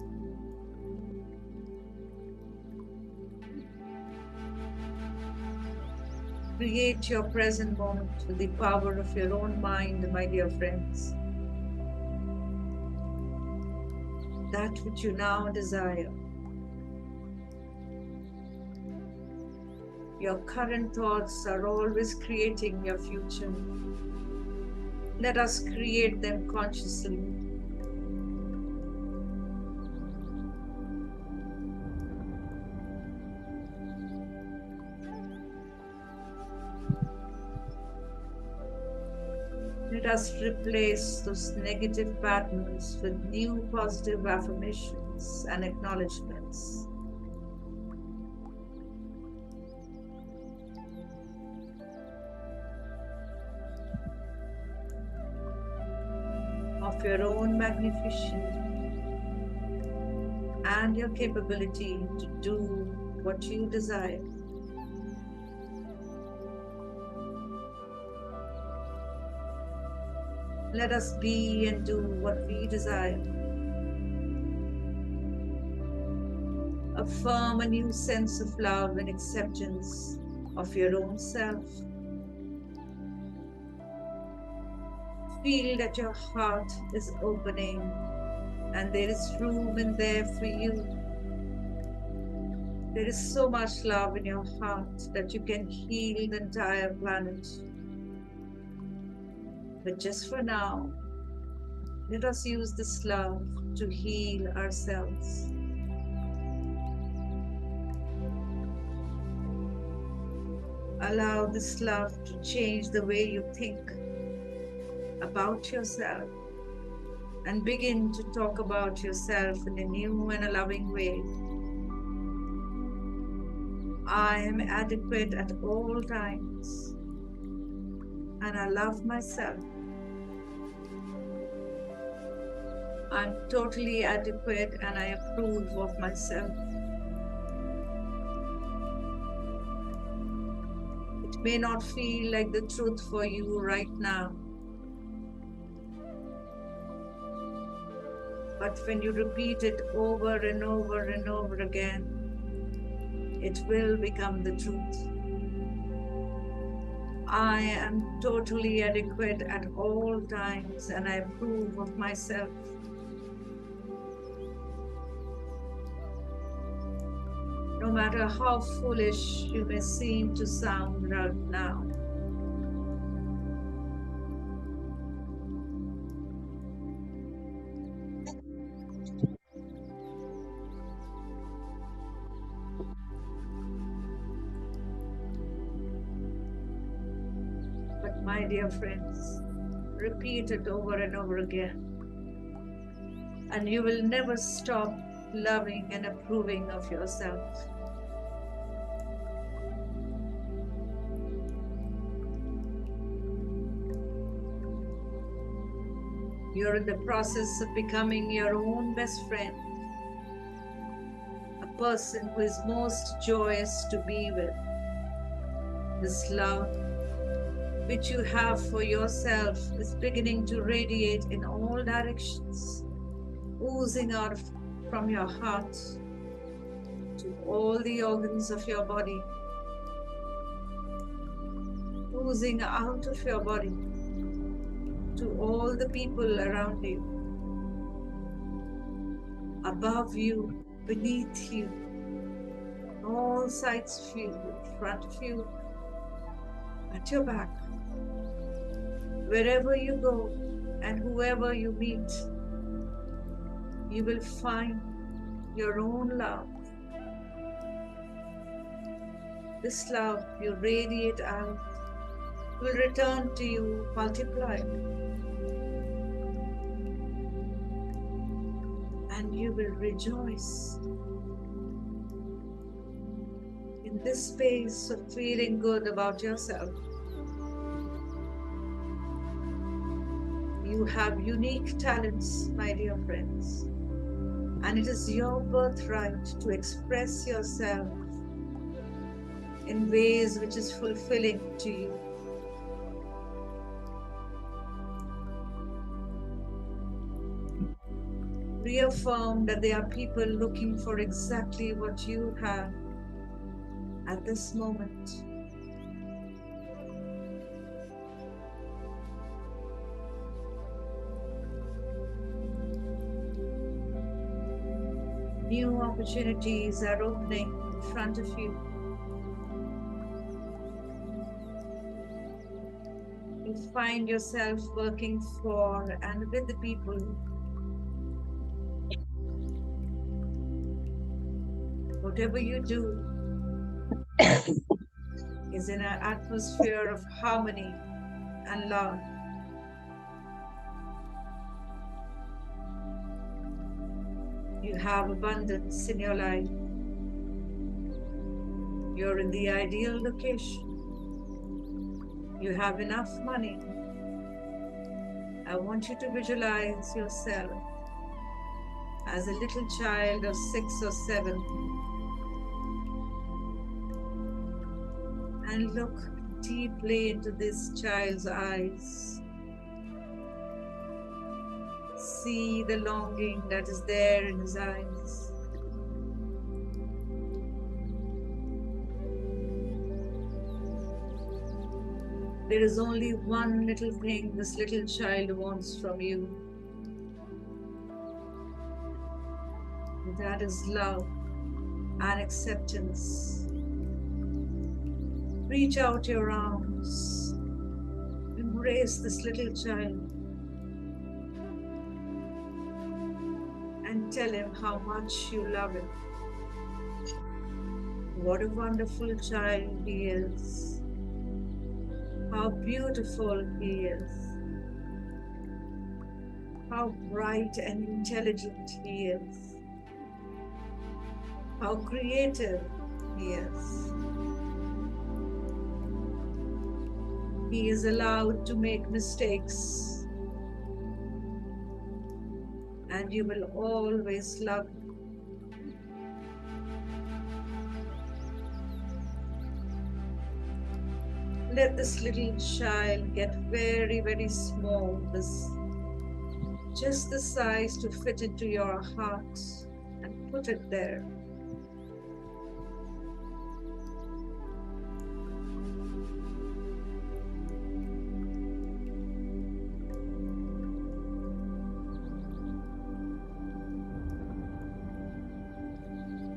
Speaker 1: Create your present moment with the power of your own mind, my dear friends. That which you now desire. Your current thoughts are always creating your future. Let us create them consciously. Let us replace those negative patterns with new positive affirmations and acknowledgements. Of your own magnificence and your capability to do what you desire. Let us be and do what we desire. Affirm a new sense of love and acceptance of your own self. Feel that your heart is opening and there is room in there for you. There is so much love in your heart that you can heal the entire planet. But just for now, let us use this love to heal ourselves. Allow this love to change the way you think about yourself and begin to talk about yourself in a new and a loving way. I am adequate at all times, and I love myself. I'm totally adequate and I approve of myself. It may not feel like the truth for you right now, but when you repeat it over and over and over again, it will become the truth. I am totally adequate at all times and I approve of myself. No matter how foolish you may seem to sound right now. But my dear friends, repeat it over and over again, and you will never stop loving and approving of yourself. You're in the process of becoming your own best friend, a person who is most joyous to be with. This love which you have for yourself is beginning to radiate in all directions, oozing out from your heart to all the organs of your body, oozing out of your body to all the people around you, above you, beneath you, all sides of you, in front of you, at your back. Wherever you go and whoever you meet, you will find your own love. This love you radiate out will return to you multiplied. And you will rejoice in this space of feeling good about yourself. You have unique talents, my dear friends. And it is your birthright to express yourself in ways which is fulfilling to you. Reaffirm that there are people looking for exactly what you have at this moment. New opportunities are opening in front of you. You find yourself working for and with the people whatever you do is in an atmosphere of harmony and love. You have abundance in your life. You're in the ideal location. You have enough money. I want you to visualize yourself as a little child of 6 or 7 and look deeply into this child's eyes. See the longing that is there in his eyes. There is only one little thing this little child wants from you. That is love and acceptance. Reach out your arms. Embrace this little child and tell him how much you love him. What a wonderful child he is. How beautiful he is. How bright and intelligent he is. How creative he is. He is allowed to make mistakes, and you will always love him. Let this little child get very, very small, just the size to fit into your heart, and put it there.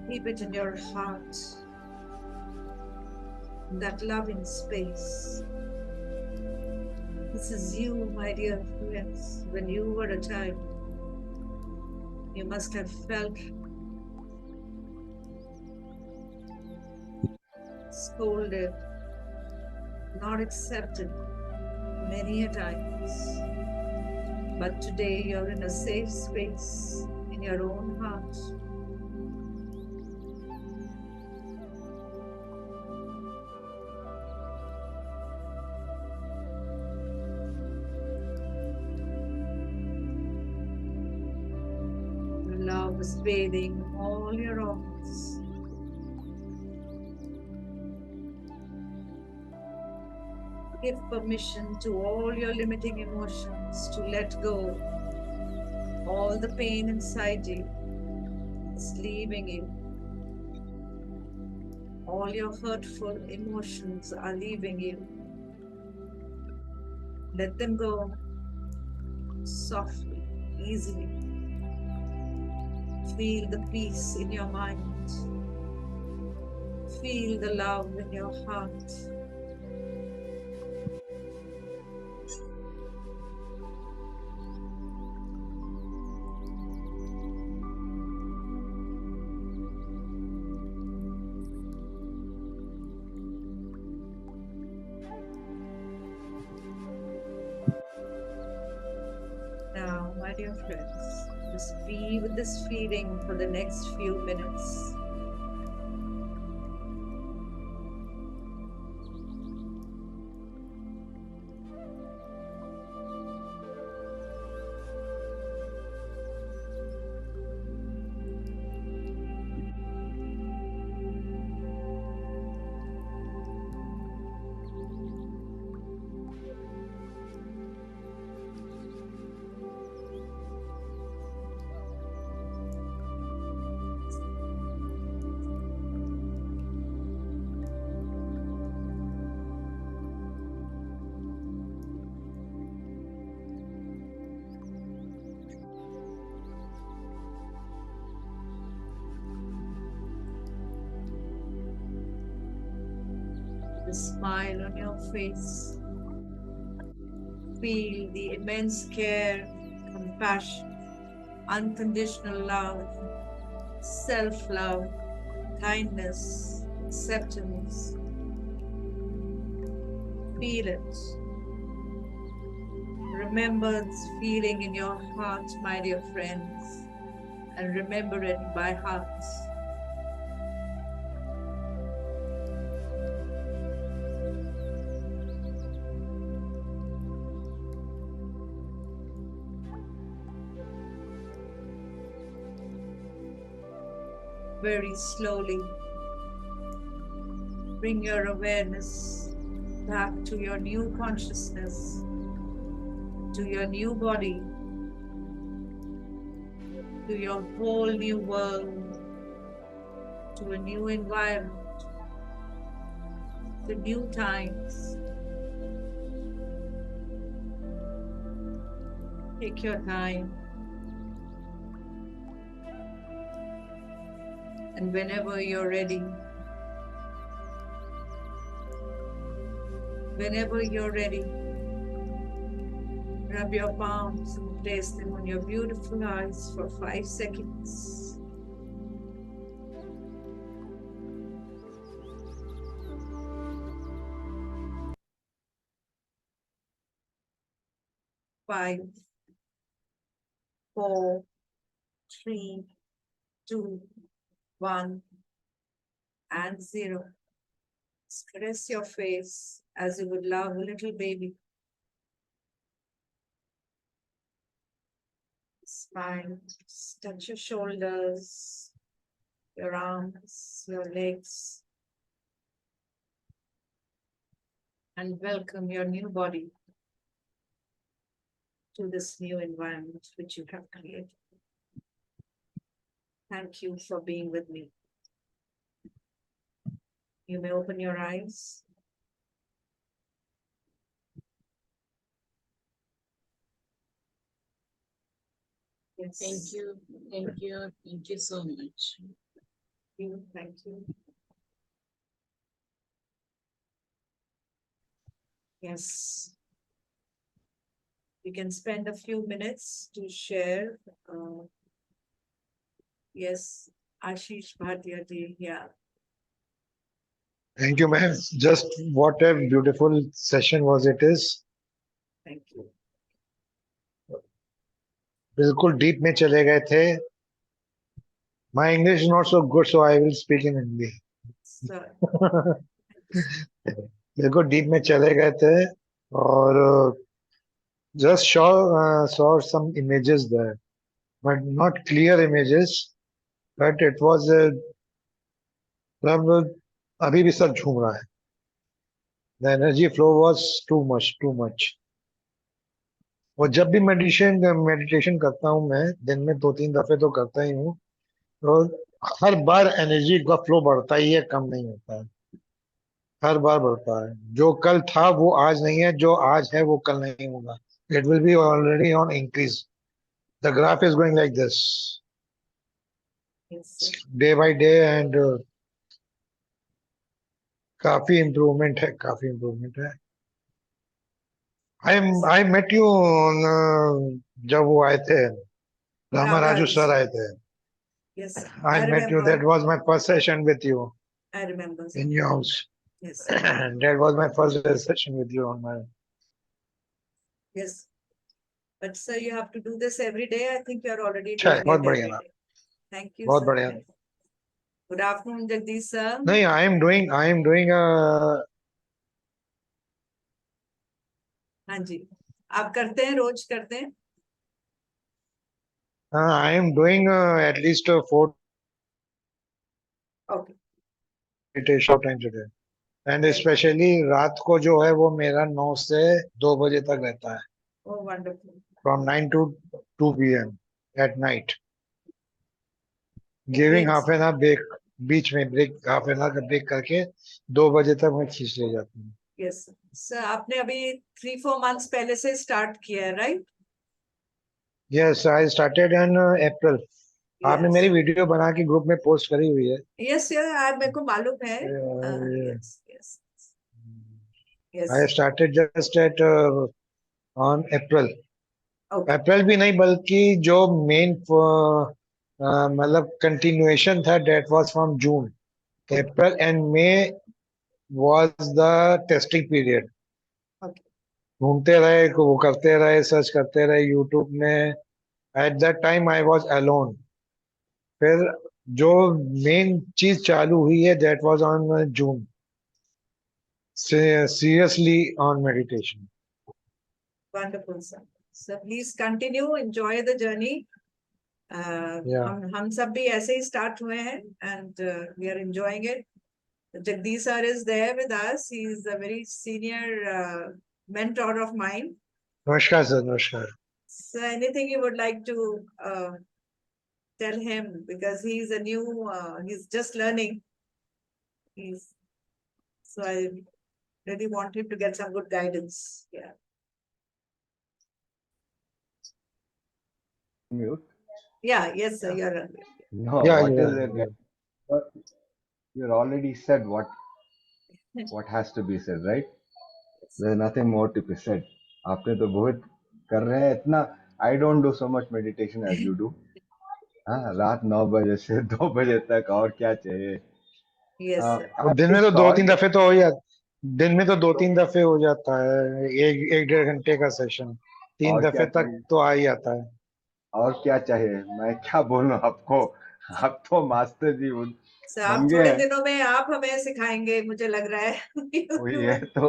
Speaker 1: Keep it in your heart, in that loving space. This is you, my dear friends. When you were a child, you must have felt scolded, not accepted many a times. But today you're in a safe space in your own heart. Love is bathing all your organs. Give permission to all your limiting emotions to let go. All the pain inside you is leaving you. All your hurtful emotions are leaving you. Let them go softly, easily. Feel the peace in your mind. Feel the love in your heart. Now, my dear friends, just be with this feeling for the next few minutes. the smile on your face. Feel the immense care, compassion, unconditional love, self-love, kindness, acceptance. Feel it. Remember this feeling in your heart, my dear friends, and remember it by heart. Very slowly, bring your awareness back to your new consciousness, to your new body, to your whole new world, to a new environment, to new times. Take your time. And whenever you're ready, rub your palms and place them on your beautiful eyes for 5 seconds. 5, 4, 3, 2, 1, and 0. Caress your face as you would love a little baby. Smile. Touch your shoulders, your arms, your legs, and welcome your new body to this new environment which you have created. Thank you for being with me. You may open your eyes. Yes.
Speaker 2: Thank you. Thank you. Thank you so much.
Speaker 1: Thank you. Yes. We can spend a few minutes to share. Yes, Ashish Bhatia ji, yeah.
Speaker 3: Thank you, ma'am. Just what a beautiful session was it is.
Speaker 1: Thank you.
Speaker 3: बिल्कुल deep में चले गए थे. My English is not so good, so I will speak in Hindi.
Speaker 1: Sir,
Speaker 3: बिल्कुल deep में चले गए थे और just saw some images there, but not clear images. But it was मतलब अभी भी सर झूम रहा है. The energy flow was too much, too much. और जब भी मेडिटेशन करता हूँ मैं दिन में 2-3 दफे तो करता ही हूँ. तो हर बार एनर्जी का फ्लो बढ़ता ही है, कम नहीं होता है. हर बार बढ़ता है. जो कल था वो आज नहीं है, जो आज है वो कल नहीं होगा. It will be already on increase. The graph is going like this
Speaker 1: yes, sir.
Speaker 3: Day by day and काफी इम्प्रूवमेंट है, काफी इम्प्रूवमेंट है. आई मेट यू जब वो आए थे, रामा राजू
Speaker 1: Ragaraj.
Speaker 3: सर आए थे.
Speaker 1: Yes,
Speaker 3: I met you.
Speaker 1: remember.
Speaker 3: That was my first session with you
Speaker 1: I remember. Sir.
Speaker 3: in your house.
Speaker 1: Yes,
Speaker 3: That was my first session with you on my.
Speaker 1: yes. But sir, you have to do this every day. I think you're already
Speaker 3: अच्छा है,
Speaker 1: doing
Speaker 3: बहुत
Speaker 1: it
Speaker 3: बढ़िया
Speaker 1: every
Speaker 3: ना,
Speaker 1: day. Thank you,
Speaker 3: बहुत
Speaker 1: sir.
Speaker 3: बढ़िया.
Speaker 1: Good afternoon, Jagdish sir.
Speaker 3: नहीं, I am doing
Speaker 1: हाँ जी, आप करते हैं, रोज करते हैं.
Speaker 3: I am doing at least 4
Speaker 1: Okay.
Speaker 3: meditation times a day. And
Speaker 1: Right.
Speaker 3: especially रात को जो है वो मेरा 9 से 2 बजे तक रहता है.
Speaker 1: Oh, wonderful.
Speaker 3: From 9 to 2 p.m. at night. Giving
Speaker 1: Great.
Speaker 3: half an hour break, बीच में ब्रेक, half an hour का ब्रेक करके 2 बजे तक मैं खींच ले जाता हूँ.
Speaker 1: Yes, sir. आपने अभी 3-4 months पहले से start किया है, right?
Speaker 3: Yes, I started in April. आपने
Speaker 1: Yes.
Speaker 3: मेरी वीडियो बना के ग्रुप में पोस्ट करी हुई है.
Speaker 1: Yes, sir. आप मेरे को मालूम है.
Speaker 3: Yeah.
Speaker 1: Yes, yes. Yes.
Speaker 3: I started just at on April.
Speaker 1: Okay.
Speaker 3: अप्रैल भी नहीं बल्कि जो मेन मतलब कंटिन्यूएशन था that was from June. April and May was the testing period.
Speaker 1: Okay.
Speaker 3: घूमते रहे, वो करते रहे, सर्च करते रहे यूट्यूब में. At that time I was alone. फिर जो मेन चीज चालू हुई है that was on June. Seriously on meditation.
Speaker 1: Wonderful, sir. So please continue, enjoy the journey.
Speaker 3: Yeah.
Speaker 1: हम सब भी ऐसे ही start हुए हैं and we are enjoying it. Jagdish sir is there with us. He is a very senior mentor of mine.
Speaker 3: नमस्कार sir, नमस्कार.
Speaker 1: So anything you would like to tell him, because he's a new, he's just learning. So I really want him to get some good guidance. Yeah.
Speaker 4: Mute.
Speaker 1: Yeah. Yes, sir. You're right.
Speaker 4: No,
Speaker 3: Yeah,
Speaker 4: what is
Speaker 3: yeah,
Speaker 4: it?
Speaker 3: yeah.
Speaker 4: But you already said what has to be said, right? There's nothing more to be said. आपने तो बहुत कर रहे हैं इतना. I don't do so much meditation as you do. हाँ, रात 9 बजे से 2 बजे तक और क्या चाहिए?
Speaker 1: Yes, sir.
Speaker 3: अब दिन में तो 2-3 दफे तो हो जाता. दिन में तो 2-3 दफे हो जाता है. एक 1.5 घंटे का सेशन 3
Speaker 4: और क्या
Speaker 3: दफे तक
Speaker 4: चाहिए?
Speaker 3: तो आ ही जाता है.
Speaker 4: और क्या चाहिए? मैं क्या बोलूं आपको? आप तो मास्टर जी
Speaker 1: So
Speaker 4: बन
Speaker 1: आप
Speaker 4: गए
Speaker 1: थोड़े
Speaker 4: हैं.
Speaker 1: दिनों में आप हमें सिखाएंगे, मुझे लग रहा है.
Speaker 4: वही है तो.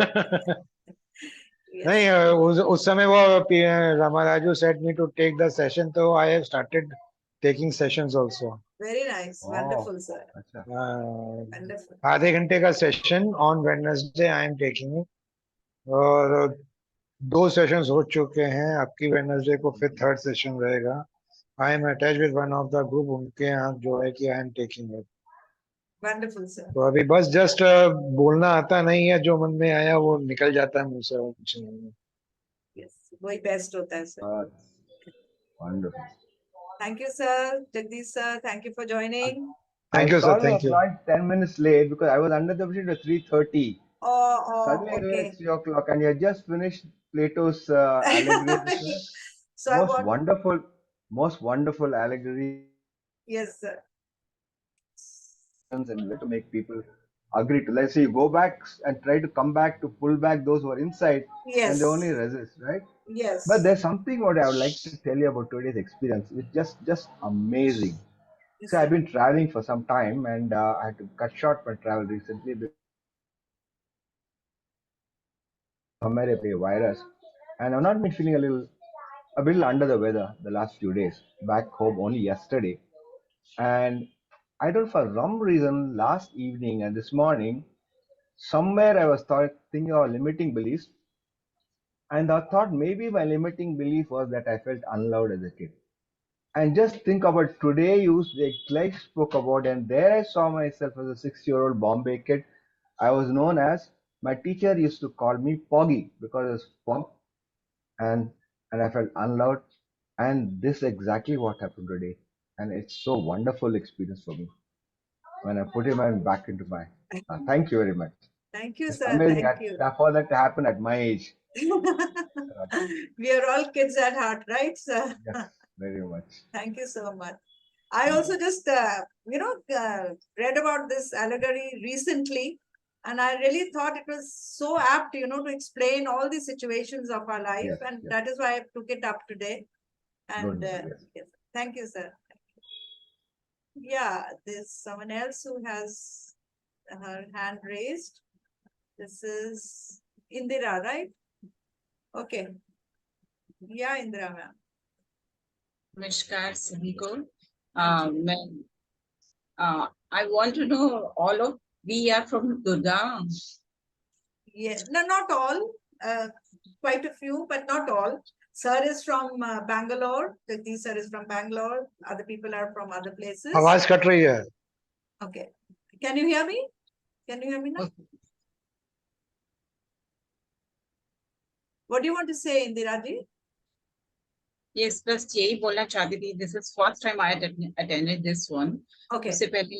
Speaker 3: नहीं,
Speaker 1: Yes.
Speaker 3: उस समय वो Ramaraju set me to take the session, तो I have started taking sessions also.
Speaker 1: Very nice.
Speaker 4: Oh,
Speaker 1: Wonderful, sir.
Speaker 4: अच्छा.
Speaker 1: Wonderful.
Speaker 3: आधे घंटे का session on Wednesday I am taking. और 2 सेशंस हो चुके हैं. आपकी वेडनेसडे को फिर थर्ड सेशन रहेगा. I am attach with one of the group. उनके यहाँ जो है कि आई am taking it.
Speaker 1: Wonderful, sir.
Speaker 3: तो अभी बस जस्ट बोलना आता नहीं है. जो मन में आया वो निकल जाता है मुंह से, और कुछ नहीं है.
Speaker 1: Yes. वही बेस्ट होता है, sir.
Speaker 4: Wonderful.
Speaker 1: Thank you, sir. Jagdish sir, thank you for joining.
Speaker 3: Thank
Speaker 4: I
Speaker 3: you sir,
Speaker 4: sorry I
Speaker 3: thank you.
Speaker 4: joined 10 minutes late because I was under the vision at 3:30. Suddenly it was
Speaker 1: Okay.
Speaker 4: 3 o'clock and you had just finished Plato's allegory.
Speaker 1: So I
Speaker 4: Most
Speaker 1: want,
Speaker 4: wonderful, most wonderful allegory
Speaker 1: yes, sir.
Speaker 4: and way to make people agree to. Let's say you go back and try to come back to pull back those who are inside,
Speaker 1: Yes.
Speaker 4: and they only resist, right?
Speaker 1: Yes.
Speaker 4: But there's something what I would like to tell you about today's experience, which just amazing.
Speaker 1: Yes,
Speaker 4: So I've
Speaker 1: sir.
Speaker 4: been traveling for some time, and I had to cut short my travel recently because of a virus, and I've not been feeling a little under the weather the last few days. Back home only yesterday, and I don't for some reason last evening and this morning somewhere I was thinking of limiting beliefs, and I thought maybe my limiting belief was that I felt unloved as a kid. And just think about today, the Clive spoke about, and there I saw myself as a 6-year-old Bombay kid. I was known as, my teacher used to call me Poggy because I was punk, and I felt unloved. And this is exactly what happened today. And it's so wonderful experience for me when I put him back into my. Thank you very much.
Speaker 1: Thank you,
Speaker 4: It's
Speaker 1: sir.
Speaker 4: amazing
Speaker 1: Thank you.
Speaker 4: for that to happen at my age.
Speaker 1: We are all kids at heart, right, sir?
Speaker 4: Yes, very much.
Speaker 1: Thank you so much. I also just, read about this allegory recently, and I really thought it was so apt, to explain all the situations of our life,
Speaker 4: Yes,
Speaker 1: and
Speaker 4: yes.
Speaker 1: that is why I took it up today. And
Speaker 4: Good, yes.
Speaker 1: yes. Thank you, sir. Yeah, there's someone else who has her hand raised. This is Indira, right? Okay. Yeah, Indira ma'am.
Speaker 2: नमस्कार सभी को. मैं I want to know all of we are from Gurgaon.
Speaker 1: Yeah, no, not all. Quite a few, but not all. Sir is from Bangalore. Jagdish sir is from Bangalore. Other people are from other places.
Speaker 3: आवाज cut रही है.
Speaker 1: Okay. Can you hear me? Can you hear me now? What do you want to say, Indira ji?
Speaker 2: Yes, बस यही बोलना चाहती थी. This is first time I attended this one.
Speaker 1: Okay.
Speaker 2: उससे पहले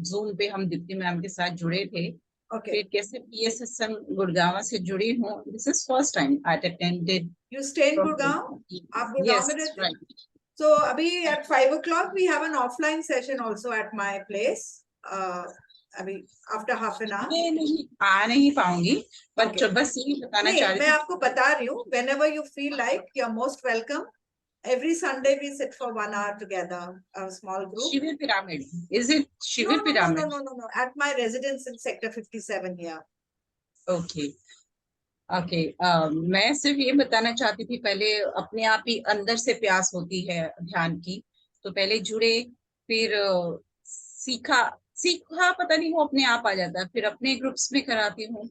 Speaker 2: Zoom पे हम दीप्ति मैम के साथ जुड़े थे.
Speaker 1: Okay.
Speaker 2: फिर कैसे PSSM गुड़गांव से जुड़ी हूँ. This is first time I attended.
Speaker 1: You stay in
Speaker 2: from
Speaker 1: Gurgaon? आप गुड़गांव
Speaker 2: Yes,
Speaker 1: में रहते हैं?
Speaker 2: right.
Speaker 1: So अभी at 5 o'clock we have an offline session also at my place. अभी after half an hour.
Speaker 2: मैं नहीं आ नहीं पाऊंगी, but
Speaker 1: Okay.
Speaker 2: बस ये बताना
Speaker 1: नहीं,
Speaker 2: चाह
Speaker 1: मैं
Speaker 2: रही
Speaker 1: आपको बता रही हूँ. Whenever you feel like, you're most welcome. Every Sunday we sit for 1 hour together, a small
Speaker 2: हूँ.
Speaker 1: group.
Speaker 2: शिविर पिरामिड. Is it
Speaker 1: No,
Speaker 2: शिविर
Speaker 1: no, no, no,
Speaker 2: pyramid?
Speaker 1: no, no, no. At my residence in Sector 57 here.
Speaker 2: Okay okay. मैं सिर्फ ये बताना चाहती थी, पहले अपने आप ही अंदर से प्यास होती है ध्यान की, तो पहले जुड़े, फिर सीखा सीखा पता नहीं वो अपने आप आ जाता है. फिर अपने ग्रुप्स में कराती हूँ.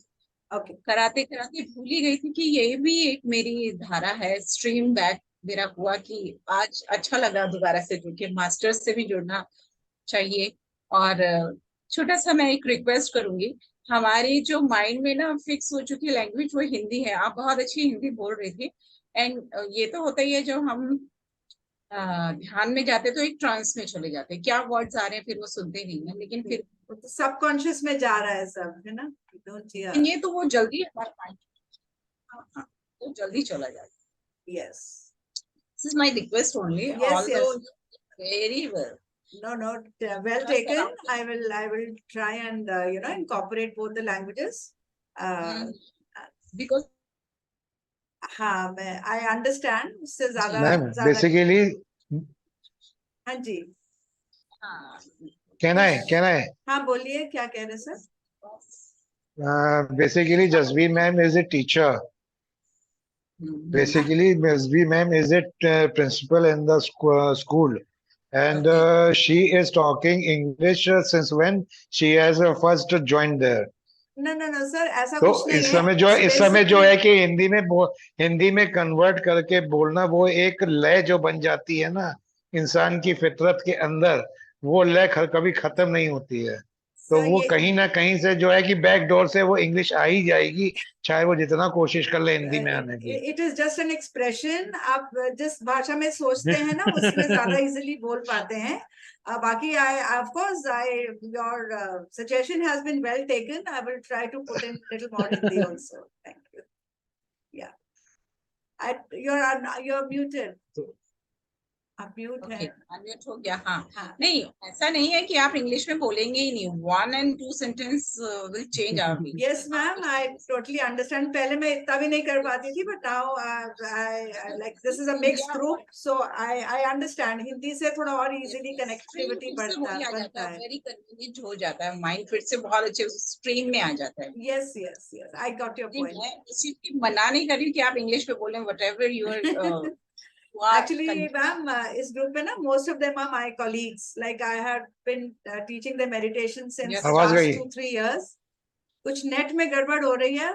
Speaker 1: Okay.
Speaker 2: कराते कराते भूल ही गई थी कि ये भी एक मेरी धारा है. स्ट्रीम बैक मेरा हुआ कि आज अच्छा लगा दोबारा से जुड़ के. मास्टर्स से भी जुड़ना चाहिए. और छोटा सा मैं एक रिक्वेस्ट करूंगी, हमारी जो माइंड में ना फिक्स हो चुकी लैंग्वेज वो हिंदी है. आप बहुत अच्छी हिंदी बोल रही थी. एंड ये तो होता ही है, जो हम ध्यान में जाते तो एक ट्रांस में चले जाते, क्या वर्ड्स आ रहे हैं फिर वो सुनते नहीं है. लेकिन फिर
Speaker 1: सबकॉन्शियस में जा रहा है सब, है ना?
Speaker 2: ये तो वो जल्दी हमारा माइंड वो जल्दी चला जाता.
Speaker 1: Yes.
Speaker 2: This is my request only.
Speaker 1: Yes,
Speaker 2: Although
Speaker 1: yes.
Speaker 2: very well.
Speaker 1: No, well taken. I will try and incorporate both the languages.
Speaker 2: Because
Speaker 1: हाँ, I understand. उससे ज़्यादा
Speaker 3: मैम बेसिकली
Speaker 1: हाँ जी.
Speaker 3: कैन आई
Speaker 1: हाँ, बोलिए, क्या कह रहे sir?
Speaker 3: basically Jasveer ma'am is a teacher. Basically Jasveer ma'am is a principal in the school, and she is talking English since when she has first joined there.
Speaker 1: No sir, ऐसा
Speaker 3: तो
Speaker 1: कुछ नहीं
Speaker 3: इस
Speaker 1: है.
Speaker 3: समय जो है कि हिंदी में कन्वर्ट करके बोलना, वो एक लय जो बन जाती है ना इंसान की फितरत के अंदर, वो लय कभी खत्म नहीं होती है. तो वो कहीं ना कहीं से जो है कि बैक डोर से वो इंग्लिश आ ही जाएगी, चाहे वो जितना कोशिश कर ले हिंदी में आने की.
Speaker 1: It is just an expression. आप जिस भाषा में सोचते हैं ना उसमें ज्यादा इजीली बोल पाते हैं. बाकी of course your suggestion has been well taken. I will try to put in little more Hindi also. Thank you. या you're muted. आप म्यूट है.
Speaker 2: अनम्यूट हो गया. हाँ. नहीं, ऐसा नहीं है कि आप इंग्लिश में बोलेंगे ही नहीं. 1 and 2 sentence will change our meaning.
Speaker 1: Yes, ma'am. I totally understand. पहले मैं इतना भी नहीं कर पाती थी, but now I like this is a mixed group, so I understand. Hindi से थोड़ा और easily connectivity बनता है.
Speaker 2: वेरी कन्वीनियंट हो जाता है. माइंड फिर से बहुत अच्छे स्ट्रीम में आ जाता है.
Speaker 1: Yes. I got your point.
Speaker 2: मैं इस चीज की मना नहीं कर रही कि आप इंग्लिश में बोलें. व्हाटएवर यूर
Speaker 1: Actually, ma'am, इस group में ना most of them are my colleagues. Like I have been teaching the meditation since last 2-3 years. कुछ नेट में गड़बड़ हो रही है.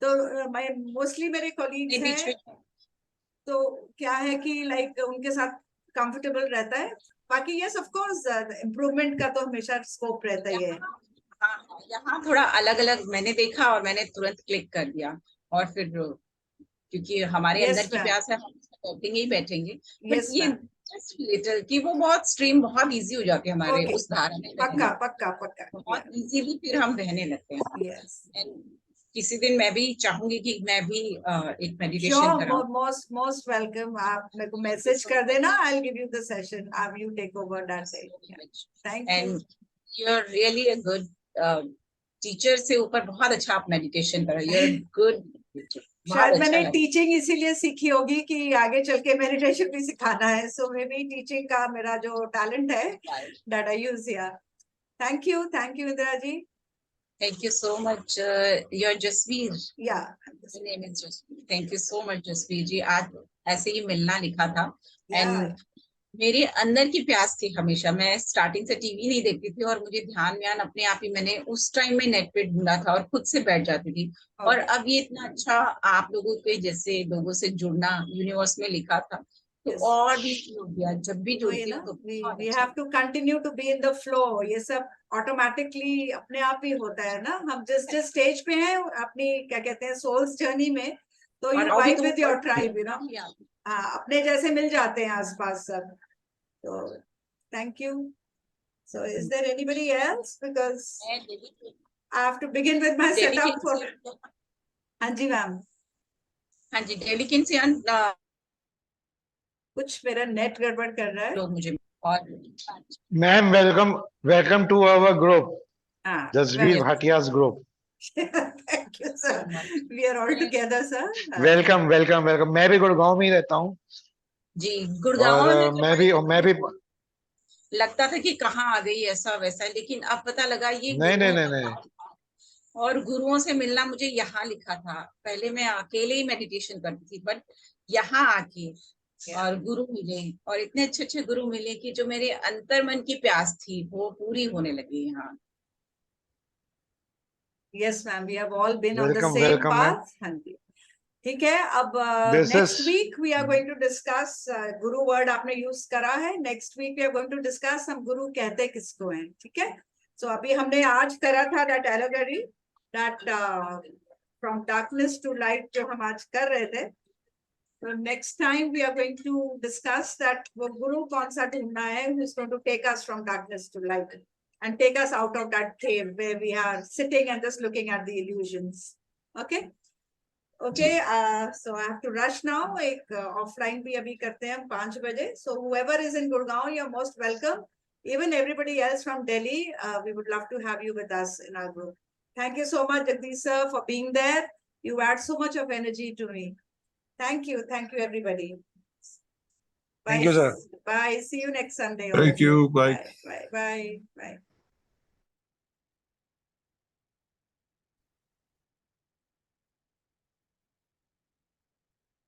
Speaker 1: तो मैं मोस्टली मेरे colleagues हैं. तो क्या है कि like उनके साथ comfortable रहता है. बाकी yes, of course, improvement का तो हमेशा scope रहता ही है.
Speaker 2: यहाँ थोड़ा अलग अलग मैंने देखा और मैंने तुरंत क्लिक कर दिया. और फिर क्योंकि हमारे अंदर की प्यास है, हम बैठेंगे. बट ये जस्ट लिटिल कि वो बहुत स्ट्रीम बहुत इजी हो जाती है हमारे उस धारा में.
Speaker 1: पक्का
Speaker 2: बहुत इजीली फिर हम बहने लगते हैं. एंड किसी दिन मैं भी चाहूंगी कि मैं भी एक मेडिटेशन कराऊं.
Speaker 1: Most welcome. आप मेरे को मैसेज कर देना. I will give you the session. आप you take over that day. Thank you.
Speaker 2: And you are really a good teacher. से ऊपर बहुत अच्छा आप मेडिटेशन कर रहे हो. You are good.
Speaker 1: शायद मैंने टीचिंग इसीलिए सीखी होगी कि आगे चल के मेडिटेशन भी सिखाना है. सो मे बी टीचिंग का मेरा जो टैलेंट है that I use here. Thank you Indira ji.
Speaker 2: Thank you so much. You're Jasveer.
Speaker 1: Yeah.
Speaker 2: My name is Jasveer. Thank you so much, Jasveer जी. आज ऐसे ही मिलना लिखा था. And मेरे अंदर की प्यास थी हमेशा. मैं स्टार्टिंग से टीवी नहीं देखती थी और मुझे ध्यान अपने आप ही मैंने उस टाइम में नेट पे ढूंढा था और खुद से बैठ जाती थी. और अब ये इतना अच्छा आप लोगों के जैसे लोगों से जुड़ना यूनिवर्स में लिखा था, तो और भी जुड़ गया. जब भी जुड़ती हूँ तो
Speaker 1: we have to continue to be in the flow. ये सब ऑटोमेटिकली अपने आप ही होता है ना. हम जिस स्टेज पे हैं अपनी क्या कहते हैं सोल्स जर्नी में, तो you vibe with your tribe, you know. अपने जैसे मिल जाते हैं आसपास सब. तो thank you. So is there anybody else? Because
Speaker 2: मैं Delhi
Speaker 1: I have to begin with my
Speaker 2: Delhi
Speaker 1: setup for.
Speaker 2: के
Speaker 1: हाँ जी मैम,
Speaker 2: हाँ जी दिल्ली के इंसान
Speaker 1: कुछ मेरा नेट गड़बड़ कर रहा है.
Speaker 2: लोग मुझे और
Speaker 3: Ma'am, welcome to our group,
Speaker 1: हाँ,
Speaker 3: Jasveer
Speaker 1: well,
Speaker 3: Bhatia's group.
Speaker 1: thank you sir. We are all together sir.
Speaker 3: Welcome welcome welcome. मैं भी गुड़गांव में ही रहता हूँ
Speaker 2: जी
Speaker 3: और
Speaker 2: गुड़गांव में तो
Speaker 3: मैं भी
Speaker 2: लगता था कि कहाँ आ गई ऐसा वैसा, लेकिन अब पता लगा ये
Speaker 3: नहीं नहीं
Speaker 2: गुरुओं
Speaker 3: नहीं
Speaker 2: का
Speaker 3: नहीं
Speaker 2: काम था। और गुरुओं से मिलना मुझे यहाँ लिखा था। पहले मैं अकेले ही मेडिटेशन करती थी, बट यहाँ आके और गुरु मिले, और इतने अच्छे अच्छे गुरु मिले कि जो मेरे अंतर मन की प्यास थी वो पूरी होने लगी यहाँ।
Speaker 1: Yes ma'am, we have all been on the
Speaker 3: welcome
Speaker 1: same
Speaker 3: welcome ma'am.
Speaker 1: path. हाँ जी, ठीक है। अब
Speaker 3: this
Speaker 1: next
Speaker 3: is
Speaker 1: week we are going to discuss guru word आपने use करा है। Next week we are going to discuss हम गुरु कहते किसको हैं, ठीक है। So अभी हमने आज करा था that allegory, that from darkness to light जो हम आज कर रहे थे। So next time we are going to discuss that वो गुरु कौन सा ढूंढना है, who is going to take us from darkness to light and take us out of that cave where we are sitting and just looking at the illusions. Okay. Okay, so I have to rush now. एक offline भी अभी करते हैं हम 5 बजे. So whoever is in Gurgaon, you're most welcome. Even everybody else from Delhi, we would love to have you with us in our group. Thank you so much, Jagdish sir, for being there. You add so much of energy to me. Thank you everybody. Bye.
Speaker 3: Thank you sir.
Speaker 1: Bye. See you next Sunday. all
Speaker 5: Thank
Speaker 1: of you.
Speaker 5: you. Bye.
Speaker 1: Bye. Bye. Bye. Bye.